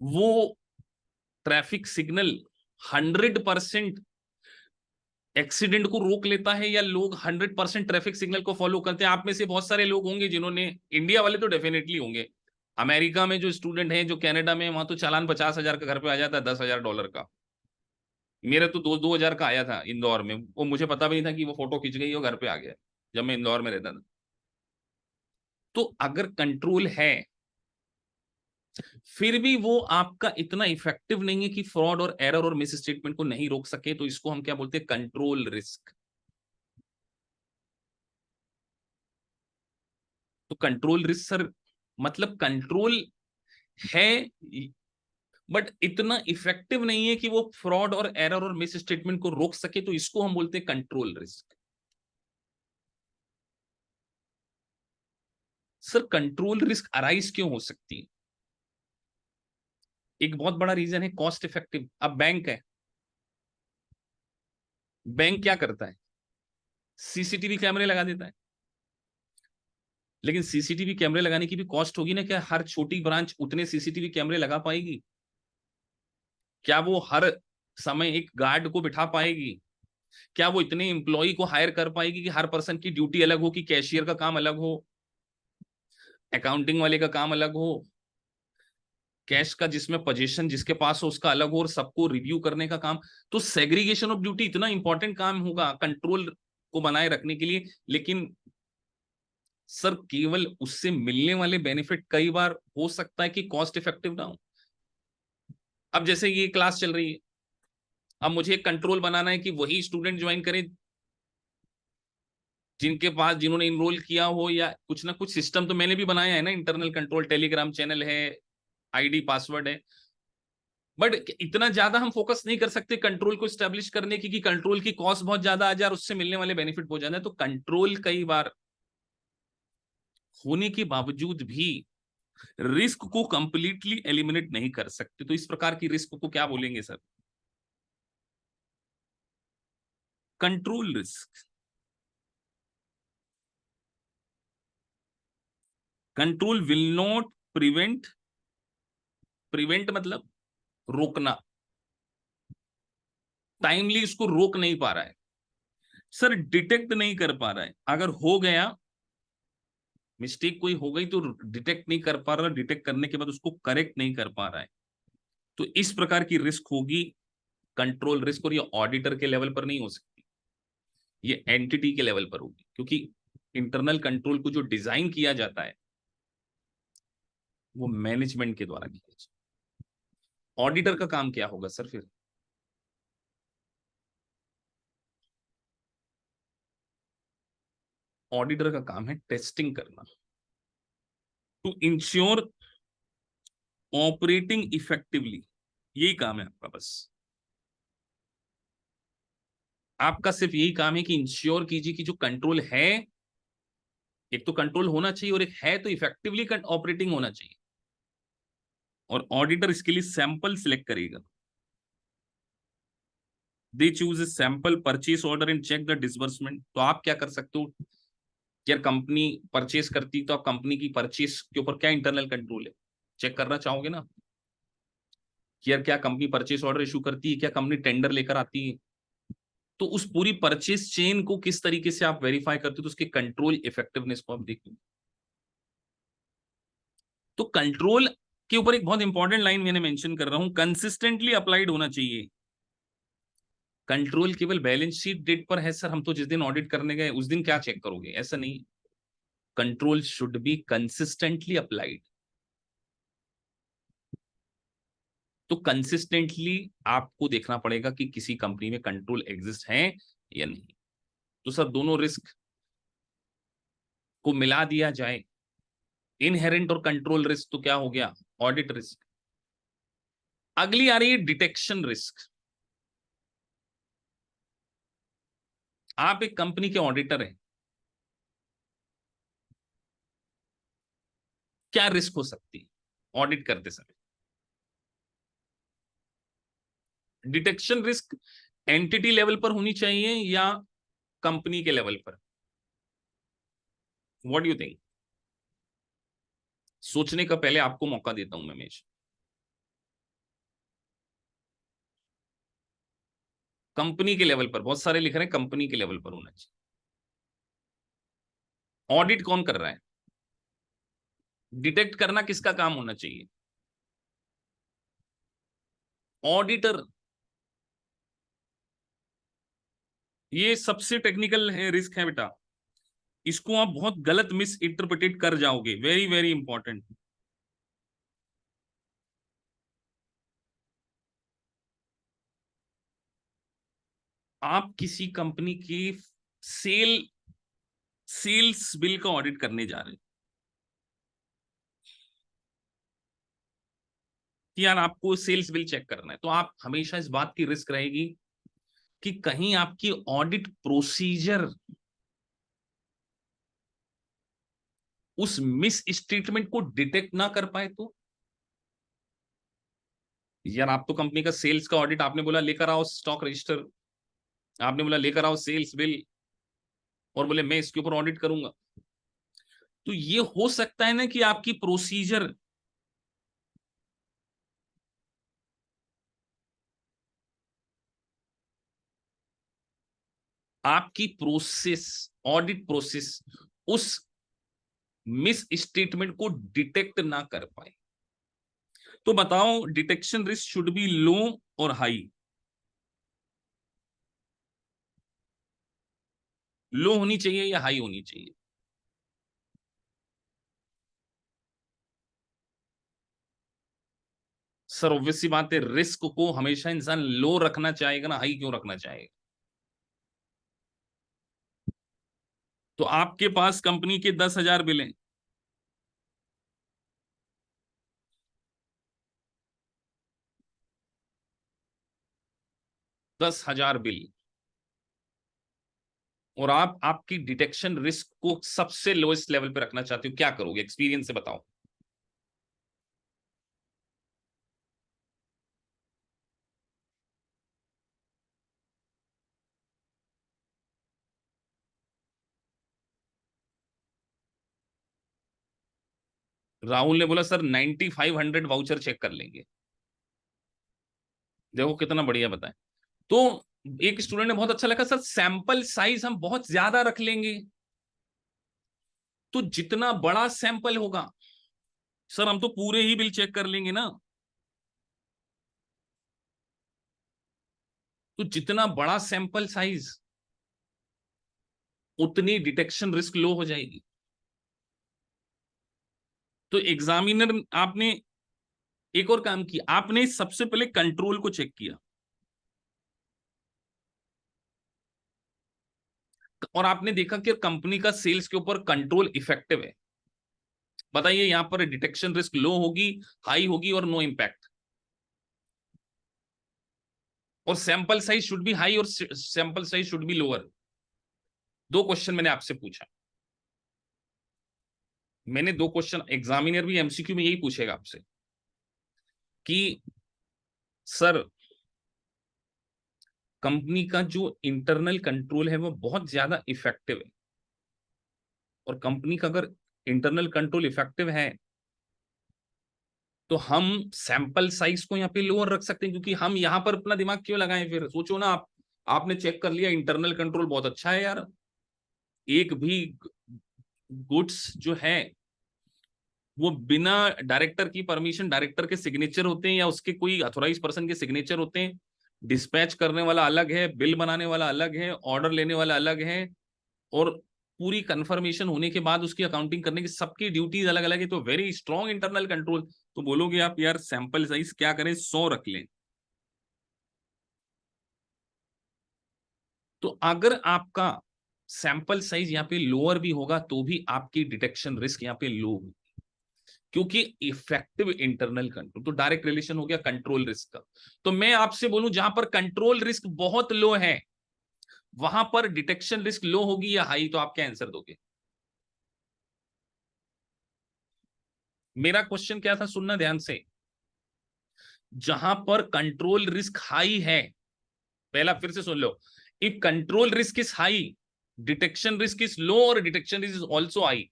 A: वो ट्रैफिक सिग्नल 100% एक्सीडेंट को रोक लेता है, या लोग 100% ट्रैफिक सिग्नल को फॉलो करते हैं? आप में से बहुत सारे लोग होंगे जिन्होंने, इंडिया वाले तो डेफिनेटली होंगे, अमेरिका में जो स्टूडेंट हैं, जो कनाडा में, वहां तो चालान 50,000 का घर पे आ जाता है, $10,000 का। मेरा तो 2,000 का आया था इंदौर में, वो मुझे पता भी नहीं था कि वो फोटो खींच गई और घर पे आ गया, जब मैं इंदौर में रहता था। तो अगर कंट्रोल है, फिर भी वो आपका इतना इफेक्टिव नहीं है कि फ्रॉड और एरर और मिस स्टेटमेंट को नहीं रोक सके, तो इसको हम क्या बोलते हैं? Control risk. तो कंट्रोल रिस्क सर, मतलब कंट्रोल है बट इतना इफेक्टिव नहीं है कि वो फ्रॉड और एरर और मिस स्टेटमेंट को रोक सके, तो इसको हम बोलते हैं control risk. Sir control risk arise क्यों हो सकती है? एक बहुत बड़ा रीजन है कॉस्ट इफेक्टिव। अब बैंक है, बैंक क्या करता है? सीसीटीवी कैमरे लगा देता है। लेकिन सीसीटीवी कैमरे लगाने की भी कॉस्ट होगी ना, क्या हर छोटी ब्रांच उतने सीसीटीवी कैमरे लगा पाएगी? क्या वो हर समय एक गार्ड को बिठा पाएगी? क्या वो इतने एम्प्लॉय को हायर कर पाएगी कि हर पर्सन की ड्यूटी अलग हो, कि कैशियर का काम अलग हो, अकाउंटिंग वाले का काम अलग हो, कैश का जिसमें पोजीशन जिसके पास हो उसका अलग हो, और सबको रिव्यू करने का काम? तो सेग्रीगेशन ऑफ ड्यूटी इतना इंपॉर्टेंट काम होगा कंट्रोल को बनाए रखने के लिए। लेकिन सर केवल उससे मिलने वाले बेनिफिट कई बार हो सकता है कि कॉस्ट इफेक्टिव ना हो। अब जैसे ये क्लास चल रही है, अब मुझे एक कंट्रोल बनाना है कि वही स्टूडेंट ज्वाइन करें जिनके पास, जिन्होंने इनरोल किया हो, या कुछ ना कुछ सिस्टम तो मैंने भी बनाया है ना, इंटरनल कंट्रोल, टेलीग्राम चैनल है, आईडी पासवर्ड है। बट इतना ज्यादा हम फोकस नहीं कर सकते कंट्रोल को स्टैब्लिश करने की कि कंट्रोल की कॉस्ट बहुत ज्यादा आ जाए और उससे मिलने वाले बेनिफिट बहुत ज्यादा है। तो कंट्रोल कई बार होने के बावजूद भी रिस्क को कंप्लीटली एलिमिनेट नहीं कर सकते। तो इस प्रकार की रिस्क को क्या बोलेंगे sir? Control risk. Control will not prevent, prevent मतलब रोकना, टाइमली इसको रोक नहीं पा रहा है सर, डिटेक्ट नहीं कर पा रहा है। अगर हो गया, मिस्टेक कोई हो गई तो डिटेक्ट नहीं कर पा रहा, डिटेक्ट करने के बाद उसको करेक्ट नहीं कर पा रहा है, तो इस प्रकार की रिस्क होगी कंट्रोल रिस्क। और ये ऑडिटर के लेवल पर नहीं हो सकती, ये एंटिटी के लेवल पर होगी, क्योंकि इंटरनल कंट्रोल को जो डिजाइन किया जाता है वो मैनेजमेंट के द्वारा किया जाता है। ऑडिटर का काम क्या होगा सर फिर? ऑडिटर का काम है टेस्टिंग करना, टू इंश्योर ऑपरेटिंग इफेक्टिवली, यही काम है आपका बस। आपका सिर्फ यही काम है कि इंश्योर कीजिए कि जो कंट्रोल है, एक तो कंट्रोल होना चाहिए और एक है तो इफेक्टिवली ऑपरेटिंग होना चाहिए। और ऑडिटर इसके लिए सैंपल सिलेक्ट करेगा। They choose sample purchase order and check the disbursement. तो आप क्या कर सकते हो, यार कंपनी परचेस करती तो आप कंपनी की परचेस के ऊपर क्या इंटरनल कंट्रोल है, चेक करना चाहोगे ना? कि यार क्या कंपनी परचेस ऑर्डर इशू करती है, क्या कंपनी टेंडर लेकर आती है, तो उस पूरी परचेस चेन को किस तरीके से आप वेरीफाई करते हो, तो उसके कंट्रोल इफेक्टिवनेस को आप देखते हो। तो कंट्रोल के ऊपर एक बहुत इंपॉर्टेंट लाइन मैंने मेंशन कर रहा हूं, कंसिस्टेंटली अप्लाइड होना चाहिए। कंट्रोल केवल बैलेंस शीट डेट पर है सर, हम तो जिस दिन ऑडिट करने गए उस दिन क्या चेक करोगे, ऐसा नहीं। Control should be consistently applied. तो कंसिस्टेंटली आपको देखना पड़ेगा कि किसी कंपनी में कंट्रोल एग्जिस्ट है या नहीं। तो सर दोनों रिस्क को मिला दिया जाए, इनहेरेंट और कंट्रोल रिस्क, तो क्या हो गया, ऑडिट रिस्क। अगली आ रही है डिटेक्शन रिस्क। आप एक कंपनी के ऑडिटर हैं, क्या रिस्क हो सकती है ऑडिट करते समय। डिटेक्शन रिस्क एंटिटी लेवल पर होनी चाहिए या कंपनी के लेवल पर, व्हाट डू यू थिंक। सोचने का पहले आपको मौका देता हूं मैं हमेशा। कंपनी के लेवल पर, बहुत सारे लिख रहे हैं कंपनी के लेवल पर होना चाहिए। ऑडिट कौन कर रहा है, डिटेक्ट करना किसका काम होना चाहिए, ऑडिटर। ये सबसे टेक्निकल है, रिस्क है बेटा, इसको आप बहुत गलत मिस इंटरप्रिटेट कर जाओगे, वेरी वेरी इंपॉर्टेंट। आप किसी कंपनी की सेल सेल्स बिल का ऑडिट करने जा रहे हैं, कि यार आपको सेल्स बिल चेक करना है, तो आप हमेशा इस बात की रिस्क रहेगी कि कहीं आपकी ऑडिट प्रोसीजर उस मिस स्टेटमेंट को डिटेक्ट ना कर पाए तो। यार आप तो कंपनी का सेल्स का ऑडिट, आपने बोला लेकर आओ स्टॉक रजिस्टर, आपने बोला लेकर आओ सेल्स बिल, और बोले मैं इसके ऊपर ऑडिट करूंगा। तो ये हो सकता है ना कि आपकी प्रोसीजर, आपकी प्रोसेस, ऑडिट प्रोसेस उस मिस स्टेटमेंट को डिटेक्ट ना कर पाए। तो बताओ डिटेक्शन रिस्क शुड बी लो और हाई। लो होनी चाहिए या हाई होनी चाहिए। सर ऑब्वियस सी बात है, रिस्क को हमेशा इंसान लो रखना चाहेगा ना, हाई क्यों रखना चाहेगा। तो आपके पास कंपनी के 10,000 बिल हैं, 10,000 बिल, और आप आपकी डिटेक्शन रिस्क को सबसे लोएस्ट लेवल पे रखना चाहते हो, क्या करोगे, एक्सपीरियंस से बताओ। राहुल ने बोला सर 9500 वाउचर चेक कर लेंगे। देखो कितना बढ़िया बताएं। तो एक स्टूडेंट ने बहुत अच्छा लगा, सर सैंपल साइज हम बहुत ज्यादा रख लेंगे। तो जितना बड़ा सैंपल होगा, सर हम तो पूरे ही बिल चेक कर लेंगे ना। तो जितना बड़ा सैंपल साइज, उतनी डिटेक्शन रिस्क लो हो जाएगी। तो एग्जामिनर, आपने एक और काम किया, आपने सबसे पहले कंट्रोल को चेक किया, और आपने देखा कि कंपनी का सेल्स के ऊपर कंट्रोल इफेक्टिव है। बताइए यहां पर डिटेक्शन रिस्क लो होगी, हाई होगी, और नो इंपैक्ट। और sample size should be high और sample size should be lower. दो क्वेश्चन मैंने आपसे पूछा, मैंने दो क्वेश्चन, एग्जामिनर भी एमसीक्यू में यही पूछेगा आपसे कि सर कंपनी का जो इंटरनल कंट्रोल है वो बहुत ज्यादा इफेक्टिव है, और कंपनी का अगर इंटरनल कंट्रोल इफेक्टिव है तो हम सैंपल साइज को यहाँ पे लोअर रख सकते हैं, क्योंकि हम यहाँ पर अपना दिमाग क्यों लगाएं? फिर सोचो ना, आपने चेक कर लिया इंटरनल कंट्रोल बहुत अच्छा है यार, एक भी गुड्स जो है वो बिना डायरेक्टर की परमिशन, डायरेक्टर के सिग्नेचर होते हैं या उसके कोई अथोराइज पर्सन के सिग्नेचर होते हैं, डिस्पैच करने वाला अलग है, बिल बनाने वाला अलग है, ऑर्डर लेने वाला अलग है, और पूरी कंफर्मेशन होने के बाद उसकी अकाउंटिंग करने की सबकी ड्यूटीज अलग अलग है। तो वेरी स्ट्रॉन्ग इंटरनल कंट्रोल। तो बोलोगे आप यार सैंपल साइज क्या करें, 100 रख लें। तो अगर आपका सैंपल साइज यहाँ पे लोअर भी होगा तो भी आपकी डिटेक्शन रिस्क यहाँ पे लो होगी, क्योंकि इफेक्टिव इंटरनल कंट्रोल तो डायरेक्ट रिलेशन हो गया कंट्रोल रिस्क का। तो मैं आपसे बोलूं जहां पर कंट्रोल रिस्क बहुत लो है वहां पर डिटेक्शन रिस्क लो होगी या हाई, तो आप क्या आंसर दोगे? मेरा क्वेश्चन क्या था, सुनना ध्यान से। जहां पर कंट्रोल रिस्क हाई है, पहला फिर से सुन लो, if control risk is high, detection risk is low और detection risk is also high.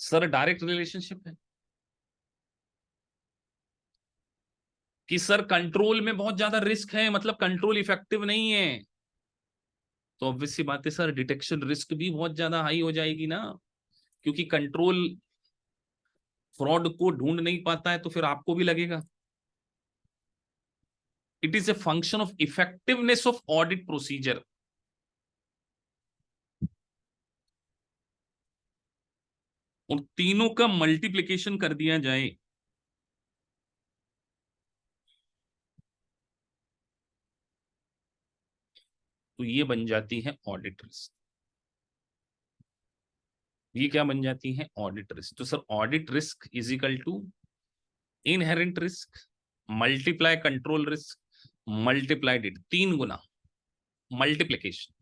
A: Sir direct relationship है कि सर कंट्रोल में बहुत ज्यादा रिस्क है, मतलब कंट्रोल इफेक्टिव नहीं है, तो ऑब्वियस सी बात है सर डिटेक्शन रिस्क भी बहुत ज्यादा हाई हो जाएगी ना, क्योंकि कंट्रोल फ्रॉड को ढूंढ नहीं पाता है तो फिर आपको भी लगेगा। It is a function of effectiveness of audit procedure. और तीनों का मल्टीप्लीकेशन कर दिया जाए तो ये बन जाती है ऑडिट रिस्क। ये क्या बन जाती है? Audit risk. तो sir audit risk is equal to inherent risk multiply control risk multiplied it, 3 गुना मल्टीप्लीकेशन।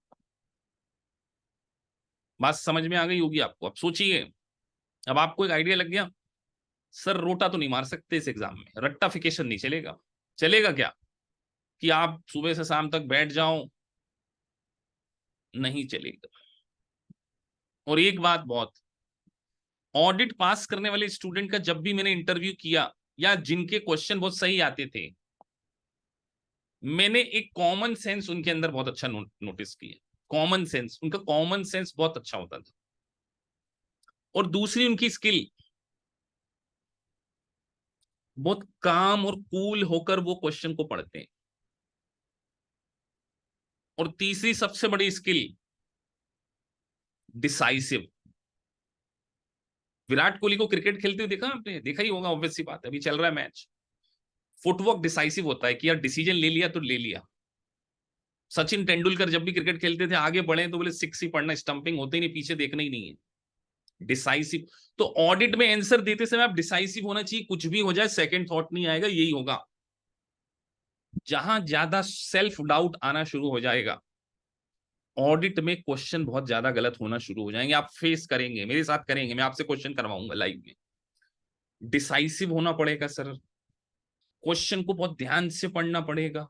A: बात समझ में आ गई होगी आपको। अब सोचिए, अब आपको एक आइडिया लग गया। सर रोटा तो नहीं मार सकते इस एग्जाम में, रट्टाफिकेशन नहीं चलेगा। चलेगा क्या कि आप सुबह से शाम तक बैठ जाओ? नहीं चलेगा। और एक बात बहुत, ऑडिट पास करने वाले स्टूडेंट का जब भी मैंने इंटरव्यू किया या जिनके क्वेश्चन बहुत सही आते थे, मैंने एक कॉमन सेंस उनके अंदर बहुत अच्छा नोटिस किया। कॉमन सेंस, उनका कॉमन सेंस बहुत अच्छा होता था। और दूसरी उनकी स्किल, बहुत काम और कूल होकर वो क्वेश्चन को पढ़ते हैं। और तीसरी सबसे बड़ी स्किल, डिसाइसिव। विराट कोहली को क्रिकेट खेलते हुए देखा आपने? देखा ही होगा, ऑब्वियस सी बात है, अभी चल रहा है मैच। फुटवर्क डिसाइसिव होता है कि यार डिसीजन ले लिया तो ले लिया। सचिन तेंदुलकर जब भी क्रिकेट खेलते थे आगे बढ़े तो बोले सिक्स ही पढ़ना, स्टंपिंग होते ही नहीं, पीछे देखना ही नहीं है। डिसाइसिव। तो ऑडिट में आंसर देते समय आप डिसाइसिव होना चाहिए, कुछ भी हो जाए सेकंड थॉट नहीं आएगा, यही होगा। जहां ज्यादा सेल्फ डाउट आना शुरू हो जाएगा, ऑडिट में क्वेश्चन बहुत ज्यादा गलत होना शुरू हो जाएंगे। आप फेस करेंगे, मेरे साथ करेंगे, मैं आपसे क्वेश्चन करवाऊंगा लाइव में। डिसाइसिव होना पड़ेगा सर, क्वेश्चन को बहुत ध्यान से पढ़ना पड़ेगा।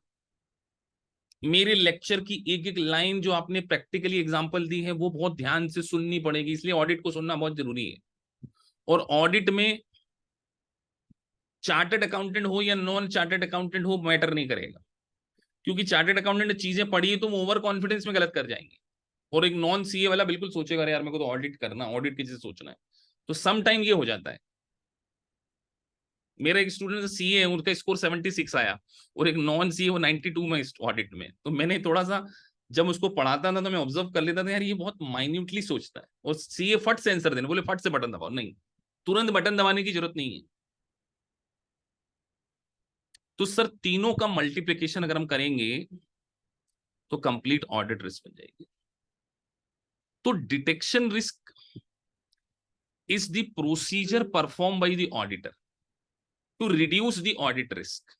A: मेरे लेक्चर की एक एक लाइन जो आपने प्रैक्टिकली एग्जांपल दी है वो बहुत ध्यान से सुननी पड़ेगी, इसलिए ऑडिट को सुनना बहुत जरूरी है। और ऑडिट में चार्टर्ड अकाउंटेंट हो या नॉन चार्टर्ड अकाउंटेंट हो मैटर नहीं करेगा, क्योंकि चार्टर्ड अकाउंटेंट ने चीजें पढ़ी है तो वो ओवर कॉन्फिडेंस में गलत कर जाएंगे। और एक नॉन सीए वाला बिल्कुल सोचेगा यार मेरे को तो ऑडिट करना, ऑडिट की चीजें सोचना है। तो सम टाइम ये हो जाता है। मेरा एक स्टूडेंट सीए है, उनका स्कोर 76 आया, और एक नॉन सीए वो 92 में ऑडिट में। तो मैंने थोड़ा सा जब उसको पढ़ाता था तो मैं ऑब्जर्व कर लेता था यार ये बहुत माइन्यूटली सोचता है। और सीए फट से आंसर देने बोले, फट से बटन दबाओ, नहीं, तुरंत बटन दबाने की जरूरत नहीं है। तो सर तीनों का मल्टीप्लीकेशन अगर हम करेंगे तो कंप्लीट ऑडिट रिस्क बन जाएगी। तो detection risk is the procedure perform by the auditor to reduce the audit risk.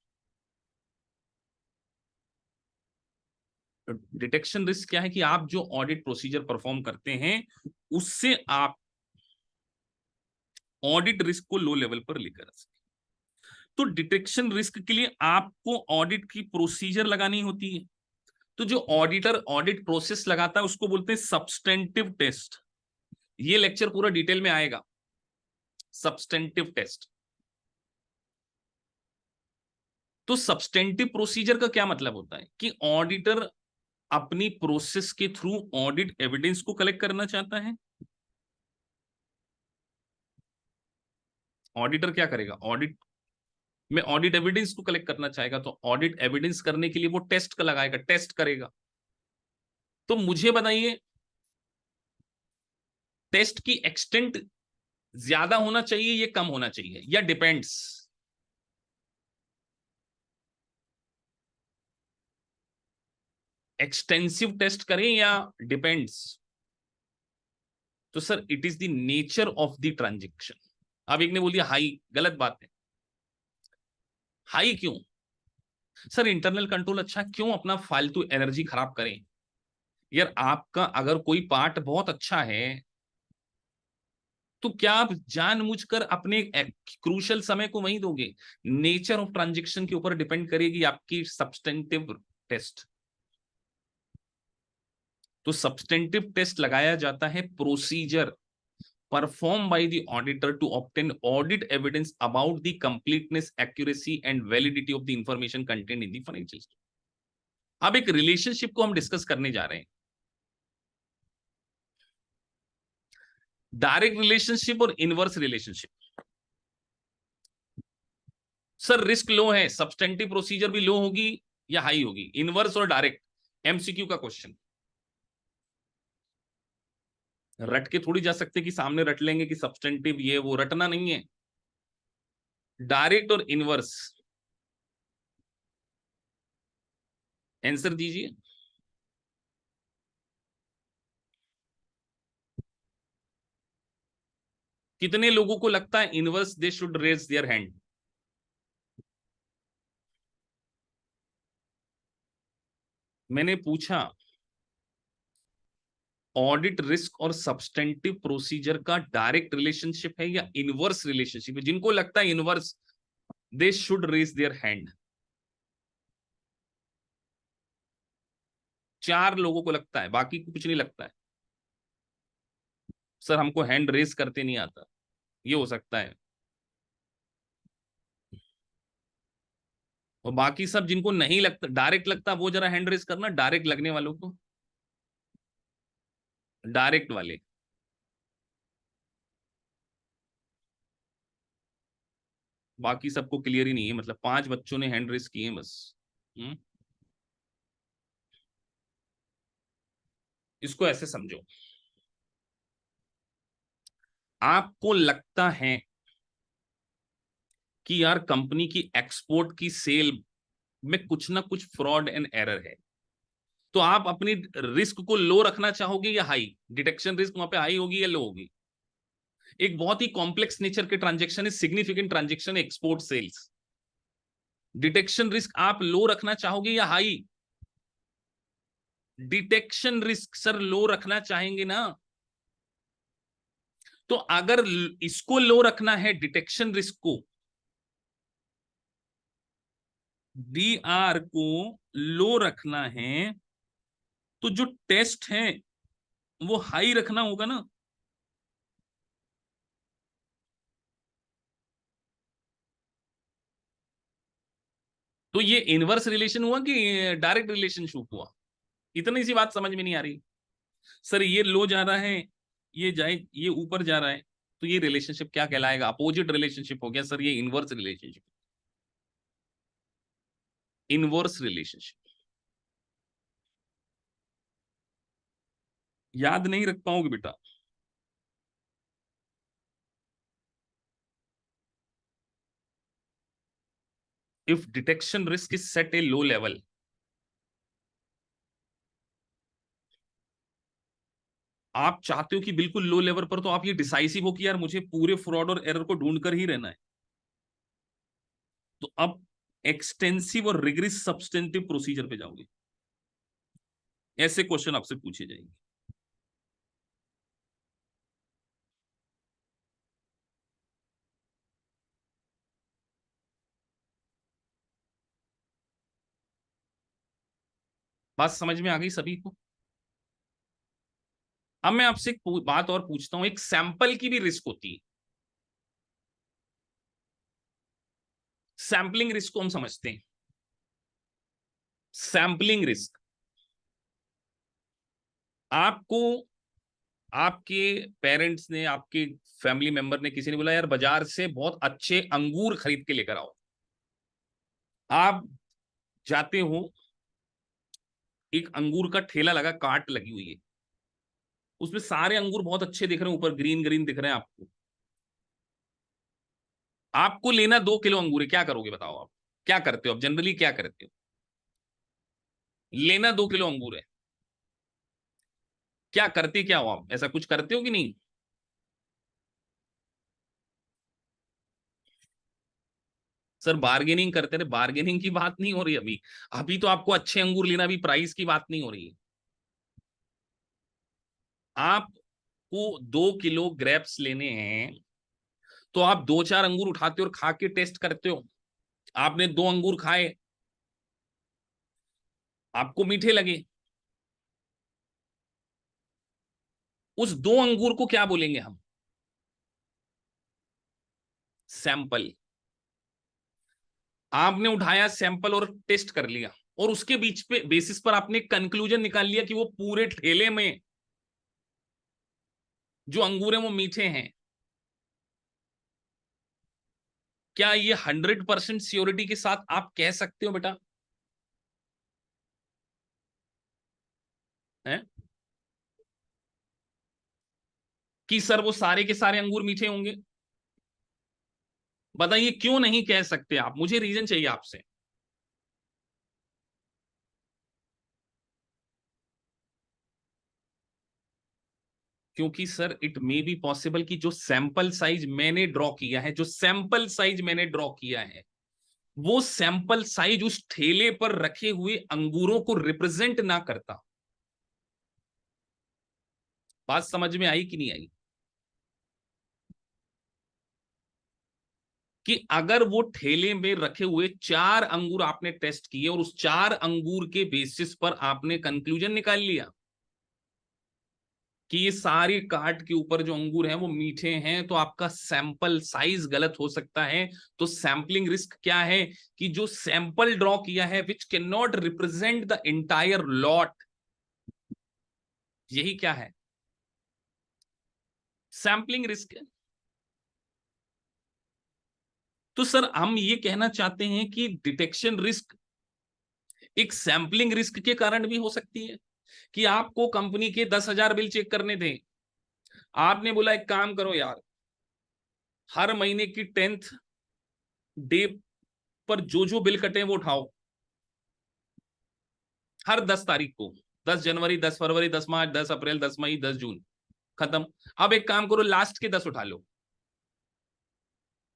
A: Detection risk क्या है कि आप जो ऑडिट प्रोसीजर परफॉर्म करते हैं उससे आप ऑडिट रिस्क को लो लेवल पर लेकर आ सके। तो डिटेक्शन रिस्क के लिए आपको ऑडिट की प्रोसीजर लगानी होती है। तो जो ऑडिटर ऑडिट प्रोसेस लगाता है उसको बोलते हैं सब्सटेंटिव टेस्ट। ये लेक्चर पूरा डिटेल में आएगा, सब्सटेंटिव टेस्ट। तो सब्सटेंटिव प्रोसीजर का क्या मतलब होता है कि ऑडिटर अपनी प्रोसेस के थ्रू ऑडिट एविडेंस को कलेक्ट करना चाहता है। ऑडिटर क्या करेगा, ऑडिट में ऑडिट एविडेंस को कलेक्ट करना चाहेगा, तो ऑडिट एविडेंस करने के लिए वो टेस्ट का लगाएगा, टेस्ट करेगा। तो मुझे बताइए, टेस्ट की एक्सटेंट ज्यादा होना चाहिए या कम होना चाहिए, या डिपेंड्स? एक्सटेंसिव टेस्ट करें या डिपेंड्स? तो sir it is the nature of the transaction. अब एक ने बोल दिया हाई, गलत बात है। हाई क्यों? सर इंटरनल कंट्रोल अच्छा क्यों अपना फालतू एनर्जी खराब करें? यार आपका अगर कोई पार्ट बहुत अच्छा है तो क्या आप जानबूझकर अपने क्रूशल समय को वहीं दोगे? नेचर ऑफ ट्रांजेक्शन के ऊपर डिपेंड करेगी आपकी सब्सटेंटिव टेस्ट। तो सब्सटेंटिव टेस्ट लगाया जाता है procedure performed by the auditor to obtain audit evidence about the completeness, accuracy and validity of the information contained in the financial statement. अब एक रिलेशनशिप को हम डिस्कस करने जा रहे हैं, डायरेक्ट रिलेशनशिप और इनवर्स रिलेशनशिप। सर रिस्क लो है, सब्सटेंटिव प्रोसीजर भी लो होगी या हाई होगी, इनवर्स और डायरेक्ट? एमसीक्यू का क्वेश्चन। रट के थोड़ी जा सकते कि सामने रट लेंगे कि सब्सटेंटिव ये वो, रटना नहीं है। डायरेक्ट और इनवर्स, आंसर दीजिए। कितने लोगों को लगता है inverse? They should raise their hand. मैंने पूछा ऑडिट रिस्क और सब्सटेंटिव प्रोसीजर का डायरेक्ट रिलेशनशिप है या इनवर्स रिलेशनशिप है? जिनको लगता है inverse, they should raise their hand. 4 लोगों को लगता है, बाकी को कुछ नहीं लगता है। सर हमको हैंड रेज करते नहीं आता, ये हो सकता है। और बाकी सब जिनको नहीं लगता, डायरेक्ट लगता, वो जरा हैंड रेज करना, डायरेक्ट लगने वालों को, डायरेक्ट वाले। बाकी सबको क्लियर ही नहीं है, मतलब 5 बच्चों ने हैंड रेज किए बस। हम्म। इसको ऐसे समझो, आपको लगता है कि यार कंपनी की एक्सपोर्ट की सेल में कुछ ना कुछ फ्रॉड एंड एरर है, तो आप अपनी रिस्क को लो रखना चाहोगे या हाई? डिटेक्शन रिस्क वहां पे हाई होगी या लो होगी? एक बहुत ही कॉम्प्लेक्स नेचर के ट्रांजेक्शन है, significant transaction, export sales. Detection risk आप लो रखना चाहोगे या high? Detection risk sir low रखना चाहेंगे ना? तो अगर इसको लो रखना है, डिटेक्शन रिस्क को, डीआर को लो रखना है, तो जो टेस्ट है वो हाई रखना होगा ना? तो ये इनवर्स रिलेशन हुआ कि डायरेक्ट रिलेशनशिप हुआ? इतनी सी बात समझ में नहीं आ रही? सर ये लो जा रहा है, ये जाए, ये ऊपर जा रहा है, तो ये रिलेशनशिप क्या कहलाएगा? अपोजिट रिलेशनशिप हो गया सर, ये इनवर्स रिलेशनशिप। इनवर्स रिलेशनशिप याद नहीं रख पाओगे बेटा। If detection risk is set A low level, आप चाहते हो कि बिल्कुल लो लेवल पर, तो आप ये डिसाइसिव हो कि यार मुझे पूरे फ्रॉड और एरर को ढूंढ कर ही रहना है। तो अब एक्सटेंसिव और रिग्रेस सब्सटेंटिव प्रोसीजर पे जाओगे, ऐसे क्वेश्चन आपसे पूछे जाएंगे। बात समझ में आ गई सभी को? अब मैं आपसे एक बात और पूछता हूं, एक सैंपल की भी रिस्क होती है। सैंपलिंग रिस्क को हम समझते हैं। सैंपलिंग रिस्क, आपको आपके पेरेंट्स ने, आपके फैमिली मेंबर ने, किसी ने बोला यार बाजार से बहुत अच्छे अंगूर खरीद के लेकर आओ। आप जाते हो, एक अंगूर का ठेला लगा, कार्ट लगी हुई है, उसमें सारे अंगूर बहुत अच्छे दिख रहे हैं, ऊपर ग्रीन ग्रीन दिख रहे हैं आपको। आपको लेना 2 किलो अंगूर है, क्या करोगे बताओ आप? क्या करते हो आप जनरली, क्या करते हो? लेना 2 किलो अंगूर है, क्या करते, क्या हो आप, ऐसा कुछ करते हो कि नहीं? सर बार्गेनिंग करते रहे, बार्गेनिंग की बात नहीं हो रही अभी। अभी तो आपको अच्छे अंगूर लेना, अभी प्राइस की बात नहीं हो रही है। आपको 2 किलो ग्रेप्स लेने हैं, तो आप 2-4 अंगूर उठाते हो और खा के टेस्ट करते हो। आपने 2 अंगूर खाए, आपको मीठे लगे, उस 2 अंगूर को क्या बोलेंगे हम? सैंपल। आपने उठाया सैंपल और टेस्ट कर लिया, और उसके बीच पे बेसिस पर आपने कंक्लूजन निकाल लिया कि वो पूरे ठेले में जो अंगूर हैं वो मीठे हैं। क्या ये 100% श्योरिटी के साथ आप कह सकते हो बेटा है कि सर वो सारे के सारे अंगूर मीठे होंगे? बताइए क्यों नहीं कह सकते आप, मुझे रीजन चाहिए आपसे। क्योंकि sir it may be possible कि जो सैंपल साइज मैंने ड्रॉ किया है, जो सैंपल साइज मैंने ड्रॉ किया है, वो सैंपल साइज उस ठेले पर रखे हुए अंगूरों को रिप्रेजेंट ना करता। बात समझ में आई कि नहीं आई? कि अगर वो ठेले में रखे हुए 4 अंगूर आपने टेस्ट किए और उस 4 अंगूर के बेसिस पर आपने कंक्लूजन निकाल लिया कि ये सारे कार्ट के ऊपर जो अंगूर हैं वो मीठे हैं, तो आपका सैंपल साइज गलत हो सकता है। तो सैंपलिंग रिस्क क्या है? कि जो सैंपल ड्रॉ किया है which can not represent the entire lot, यही क्या है? Sampling risk. तो सर हम ये कहना चाहते हैं कि डिटेक्शन रिस्क एक सैंपलिंग रिस्क के कारण भी हो सकती है। कि आपको कंपनी के 10,000 बिल चेक करने थे, आपने बोला एक काम करो यार, हर महीने की 10th डे पर जो जो बिल कटे वो उठाओ, हर 10 तारीख को, 10 जनवरी, 10 फरवरी, 10 मार्च, 10 अप्रैल, 10 मई, 10 जून, खत्म। अब एक काम करो, लास्ट के 10 उठा लो,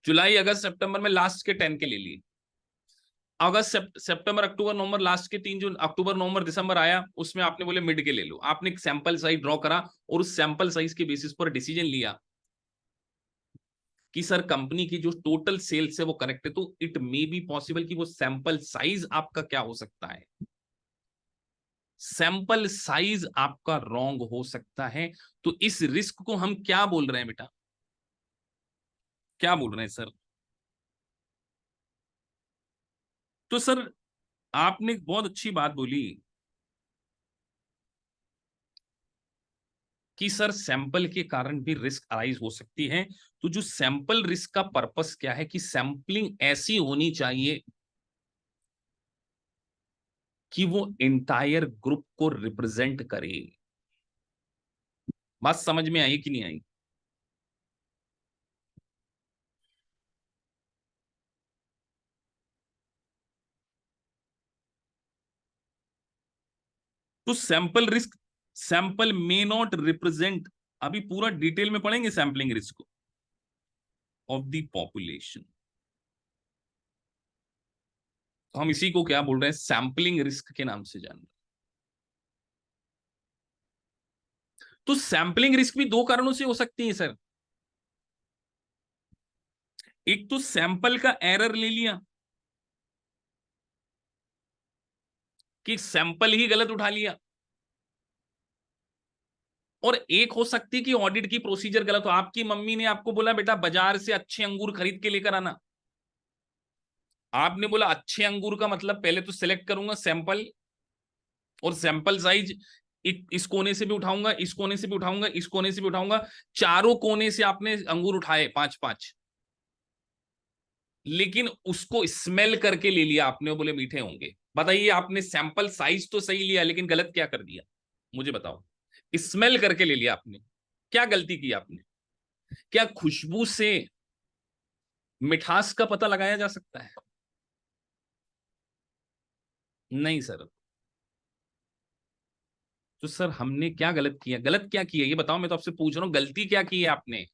A: जुलाई अगस्त सितंबर में लास्ट के 10 के ले लिए, अगस्त सितंबर अक्टूबर नवंबर लास्ट के 3 जून, अक्टूबर नवंबर दिसंबर आया, उसमें आपने बोले मिड के ले लो। आपने एक सैंपल साइज ड्रॉ करा और उस सैंपल साइज के बेसिस पर डिसीजन लिया कि सर कंपनी की जो टोटल सेल्स है वो करेक्ट है, तो इट मे बी पॉसिबल कि वो सैंपल साइज आपका क्या हो सकता है? सैंपल साइज आपका रॉन्ग हो सकता है। तो इस रिस्क को हम क्या बोल रहे हैं बेटा, क्या बोल रहे हैं सर? तो सर आपने एक बहुत अच्छी बात बोली कि सर सैंपल के कारण भी रिस्क अराइज हो सकती है। तो जो सैंपल रिस्क का पर्पस क्या है कि सैंपलिंग ऐसी होनी चाहिए कि वो इंटायर ग्रुप को रिप्रेजेंट करे। बात समझ में आई कि नहीं आई? तो sample risk, sample may not represent, अभी पूरा डिटेल में पढ़ेंगे सैंपलिंग रिस्क को, ऑफ द पॉपुलेशन। तो हम इसी को क्या बोल रहे हैं, सैंपलिंग रिस्क के नाम से जान रहे हैं। तो सैंपलिंग रिस्क भी 2 कारणों से हो सकती है सर। एक तो सैंपल का एरर ले लिया कि सैंपल ही गलत उठा लिया, और एक हो सकती है कि ऑडिट की प्रोसीजर गलत हो। आपकी मम्मी ने आपको बोला बेटा बाजार से अच्छे अंगूर खरीद के लेकर आना, आपने बोला अच्छे अंगूर का मतलब पहले तो सिलेक्ट करूंगा सैंपल, और सैंपल साइज इस कोने से भी उठाऊंगा, इस कोने से भी उठाऊंगा, इस कोने से भी उठाऊंगा, चारों कोने से आपने अंगूर उठाए 5-5, लेकिन उसको स्मेल करके ले लिया आपने, बोले मीठे होंगे। बताइए, आपने सैंपल साइज तो सही लिया लेकिन गलत क्या कर दिया, मुझे बताओ। स्मेल करके ले लिया आपने, क्या गलती की आपने? क्या खुशबू से मिठास का पता लगाया जा सकता है? नहीं सर। तो सर हमने क्या गलत किया, गलत क्या किया ये बताओ, मैं तो आपसे पूछ रहा हूं गलती क्या की है आपने,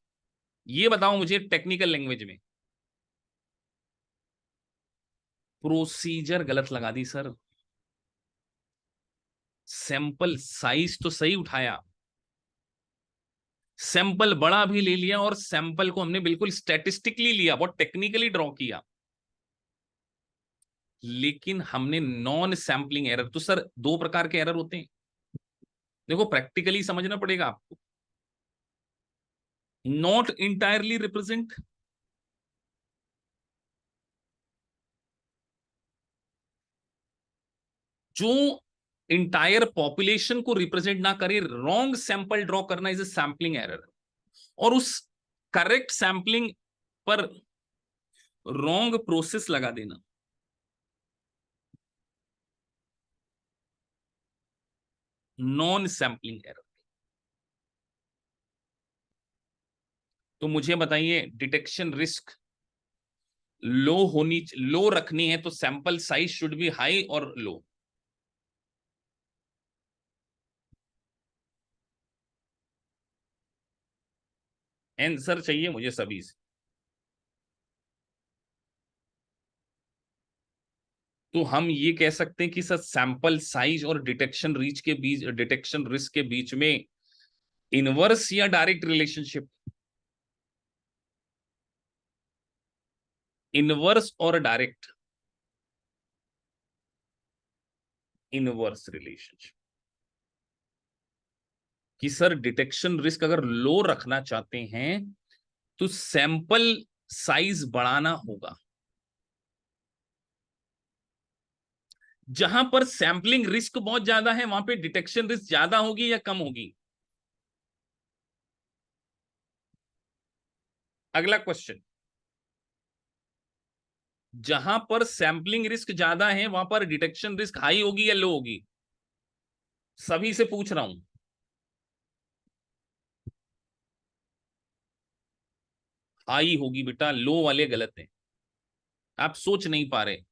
A: ये बताओ मुझे टेक्निकल लैंग्वेज में। प्रोसीजर गलत लगा दी सर, सैंपल साइज तो सही उठाया, सैंपल बड़ा भी ले लिया, और सैंपल को हमने बिल्कुल स्टैटिस्टिकली लिया, बहुत टेक्निकली ड्रॉ किया, लेकिन हमने नॉन सैंपलिंग एरर। तो सर दो प्रकार के एरर होते हैं, देखो प्रैक्टिकली समझना पड़ेगा आपको। नॉट इंटायरली रिप्रेजेंट, जो इंटायर पॉपुलेशन को रिप्रेजेंट ना करे, रॉन्ग सैंपल ड्रॉ करना इज ए सैंपलिंग एरर, और उस करेक्ट सैंपलिंग पर रॉन्ग प्रोसेस लगा देना, नॉन सैंपलिंग एरर। तो मुझे बताइए, डिटेक्शन रिस्क लो रखनी है तो sample size should be high और लो। आंसर चाहिए मुझे सभी से। तो हम ये कह सकते हैं कि सर सैंपल साइज और डिटेक्शन रीच के बीच, डिटेक्शन रिस्क के बीच में इनवर्स या डायरेक्ट रिलेशनशिप, इनवर्स और डायरेक्ट, इनवर्स रिलेशनशिप, कि सर डिटेक्शन रिस्क अगर लो रखना चाहते हैं तो सैंपल साइज बढ़ाना होगा। जहां पर सैंपलिंग रिस्क बहुत ज्यादा है वहां पे डिटेक्शन रिस्क ज्यादा होगी या कम होगी? अगला क्वेश्चन, जहां पर सैंपलिंग रिस्क ज्यादा है वहां पर डिटेक्शन रिस्क हाई होगी या लो होगी? सभी से पूछ रहा हूं। हाई होगी बेटा, लो वाले गलत हैं, आप सोच नहीं पा रहे।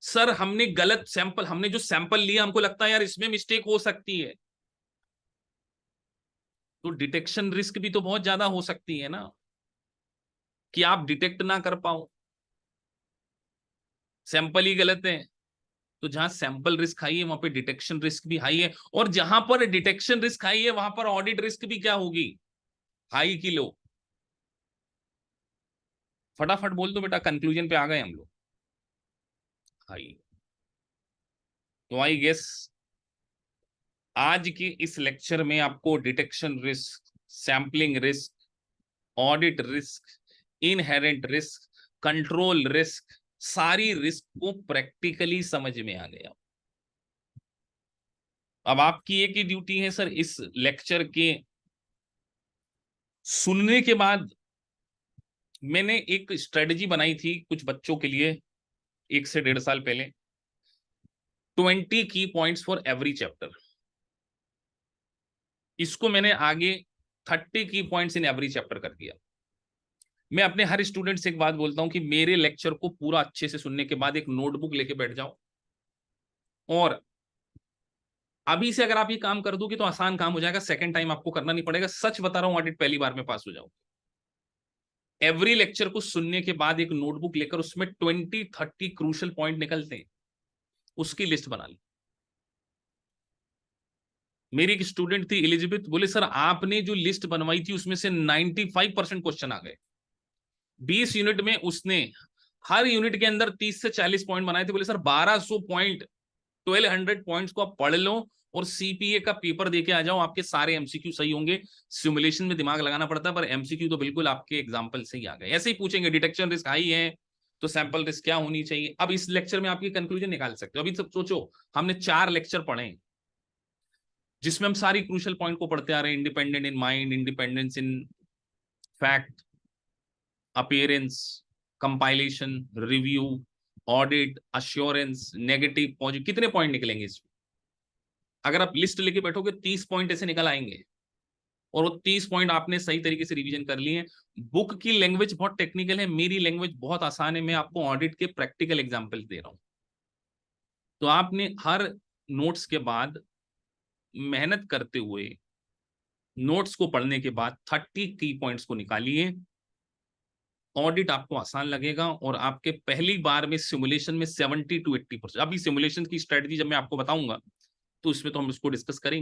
A: सर हमने गलत सैंपल, हमने जो सैंपल लिया हमको लगता है यार इसमें मिस्टेक हो सकती है, तो डिटेक्शन रिस्क भी तो बहुत ज्यादा हो सकती है ना, कि आप डिटेक्ट ना कर पाओ, सैंपल ही गलत है। तो जहां सैंपल रिस्क हाई है वहां पे डिटेक्शन रिस्क भी हाई है, और जहां पर डिटेक्शन रिस्क हाई है वहां पर ऑडिट रिस्क भी क्या होगी, हाई की लो? फटाफट बोल दो बेटा, कंक्लूजन पे आ गए हम लोग। हाई। तो आई गेस आज की इस लेक्चर में आपको detection risk, sampling risk, audit risk, inherent risk, control risk, सारी रिस्क को प्रैक्टिकली समझ में आ गया। अब आपकी एक ही ड्यूटी है सर, इस लेक्चर के सुनने के बाद, मैंने एक स्ट्रेटजी बनाई थी कुछ बच्चों के लिए 1 से 1.5 साल पहले, 20 की पॉइंट्स फॉर एवरी चैप्टर। इसको मैंने आगे 30 की पॉइंट्स इन एवरी चैप्टर कर दिया। मैं अपने हर स्टूडेंट से एक बात बोलता हूं कि मेरे लेक्चर को पूरा अच्छे से सुनने के बाद एक नोटबुक लेके बैठ जाओ, और अभी से अगर आप ये काम कर दोगे तो आसान काम हो जाएगा, सेकंड टाइम आपको करना नहीं पड़ेगा। सच बता रहा हूं, ऑडिट पहली बार में पास हो जाओ। एवरी लेक्चर को सुनने के बाद एक नोटबुक लेकर उसमें 20-30 क्रूशल पॉइंट निकलते हैं, उसकी लिस्ट बना ली। मेरी एक स्टूडेंट थी एलिजिबेथ, बोले सर आपने जो लिस्ट बनवाई थी उसमें से 95% क्वेश्चन आ गए। 20 यूनिट में उसने हर यूनिट के अंदर 30 से 40 पॉइंट बनाए थे। बोले सर 1200 पॉइंट, 1200 पॉइंट्स को आप पढ़ लो और सीपीए का पेपर देके आ जाओ, आपके सारे एमसीक्यू सही होंगे। सिमुलेशन में दिमाग लगाना पड़ता है, पर एमसीक्यू तो बिल्कुल आपके एग्जाम्पल से ही आ गए। ऐसे ही पूछेंगे डिटेक्शन रिस्क हाई है तो सैंपल रिस्क क्या होनी चाहिए। अब इस लेक्चर में आपकी कंक्लूजन निकाल सकते हो। अभी सब सोचो, हमने 4 लेक्चर पढ़े जिसमें हम सारी क्रूशियल पॉइंट को पढ़ते आ रहे हैं। Independent in mind, independence in fact, appearance, compilation, review, audit, assurance, negative, positive. कितने पॉइंट निकलेंगे इसमें? अगर आप लिस्ट लेके बैठोगे 30 पॉइंट ऐसे निकल आएंगे, और वो 30 पॉइंट आपने सही तरीके से रिवीजन कर लिए। बुक की लैंग्वेज बहुत टेक्निकल है, मेरी लैंग्वेज बहुत आसान है। मैं आपको ऑडिट के प्रैक्टिकल एग्जांपल दे रहा हूं। तो आपने हर नोट्स के बाद मेहनत करते हुए नोट्स को पढ़ने के बाद 30 की पॉइंट्स को निकालिए। ऑडिट आपको आसान लगेगा और आपके पहली बार में सिमुलेशन में 70 to 80%। अभी सिमुलेशन की स्ट्रेटजी जब मैं आपको बताऊंगा तो इसमें तो हम इसको डिस्कस करेंगे।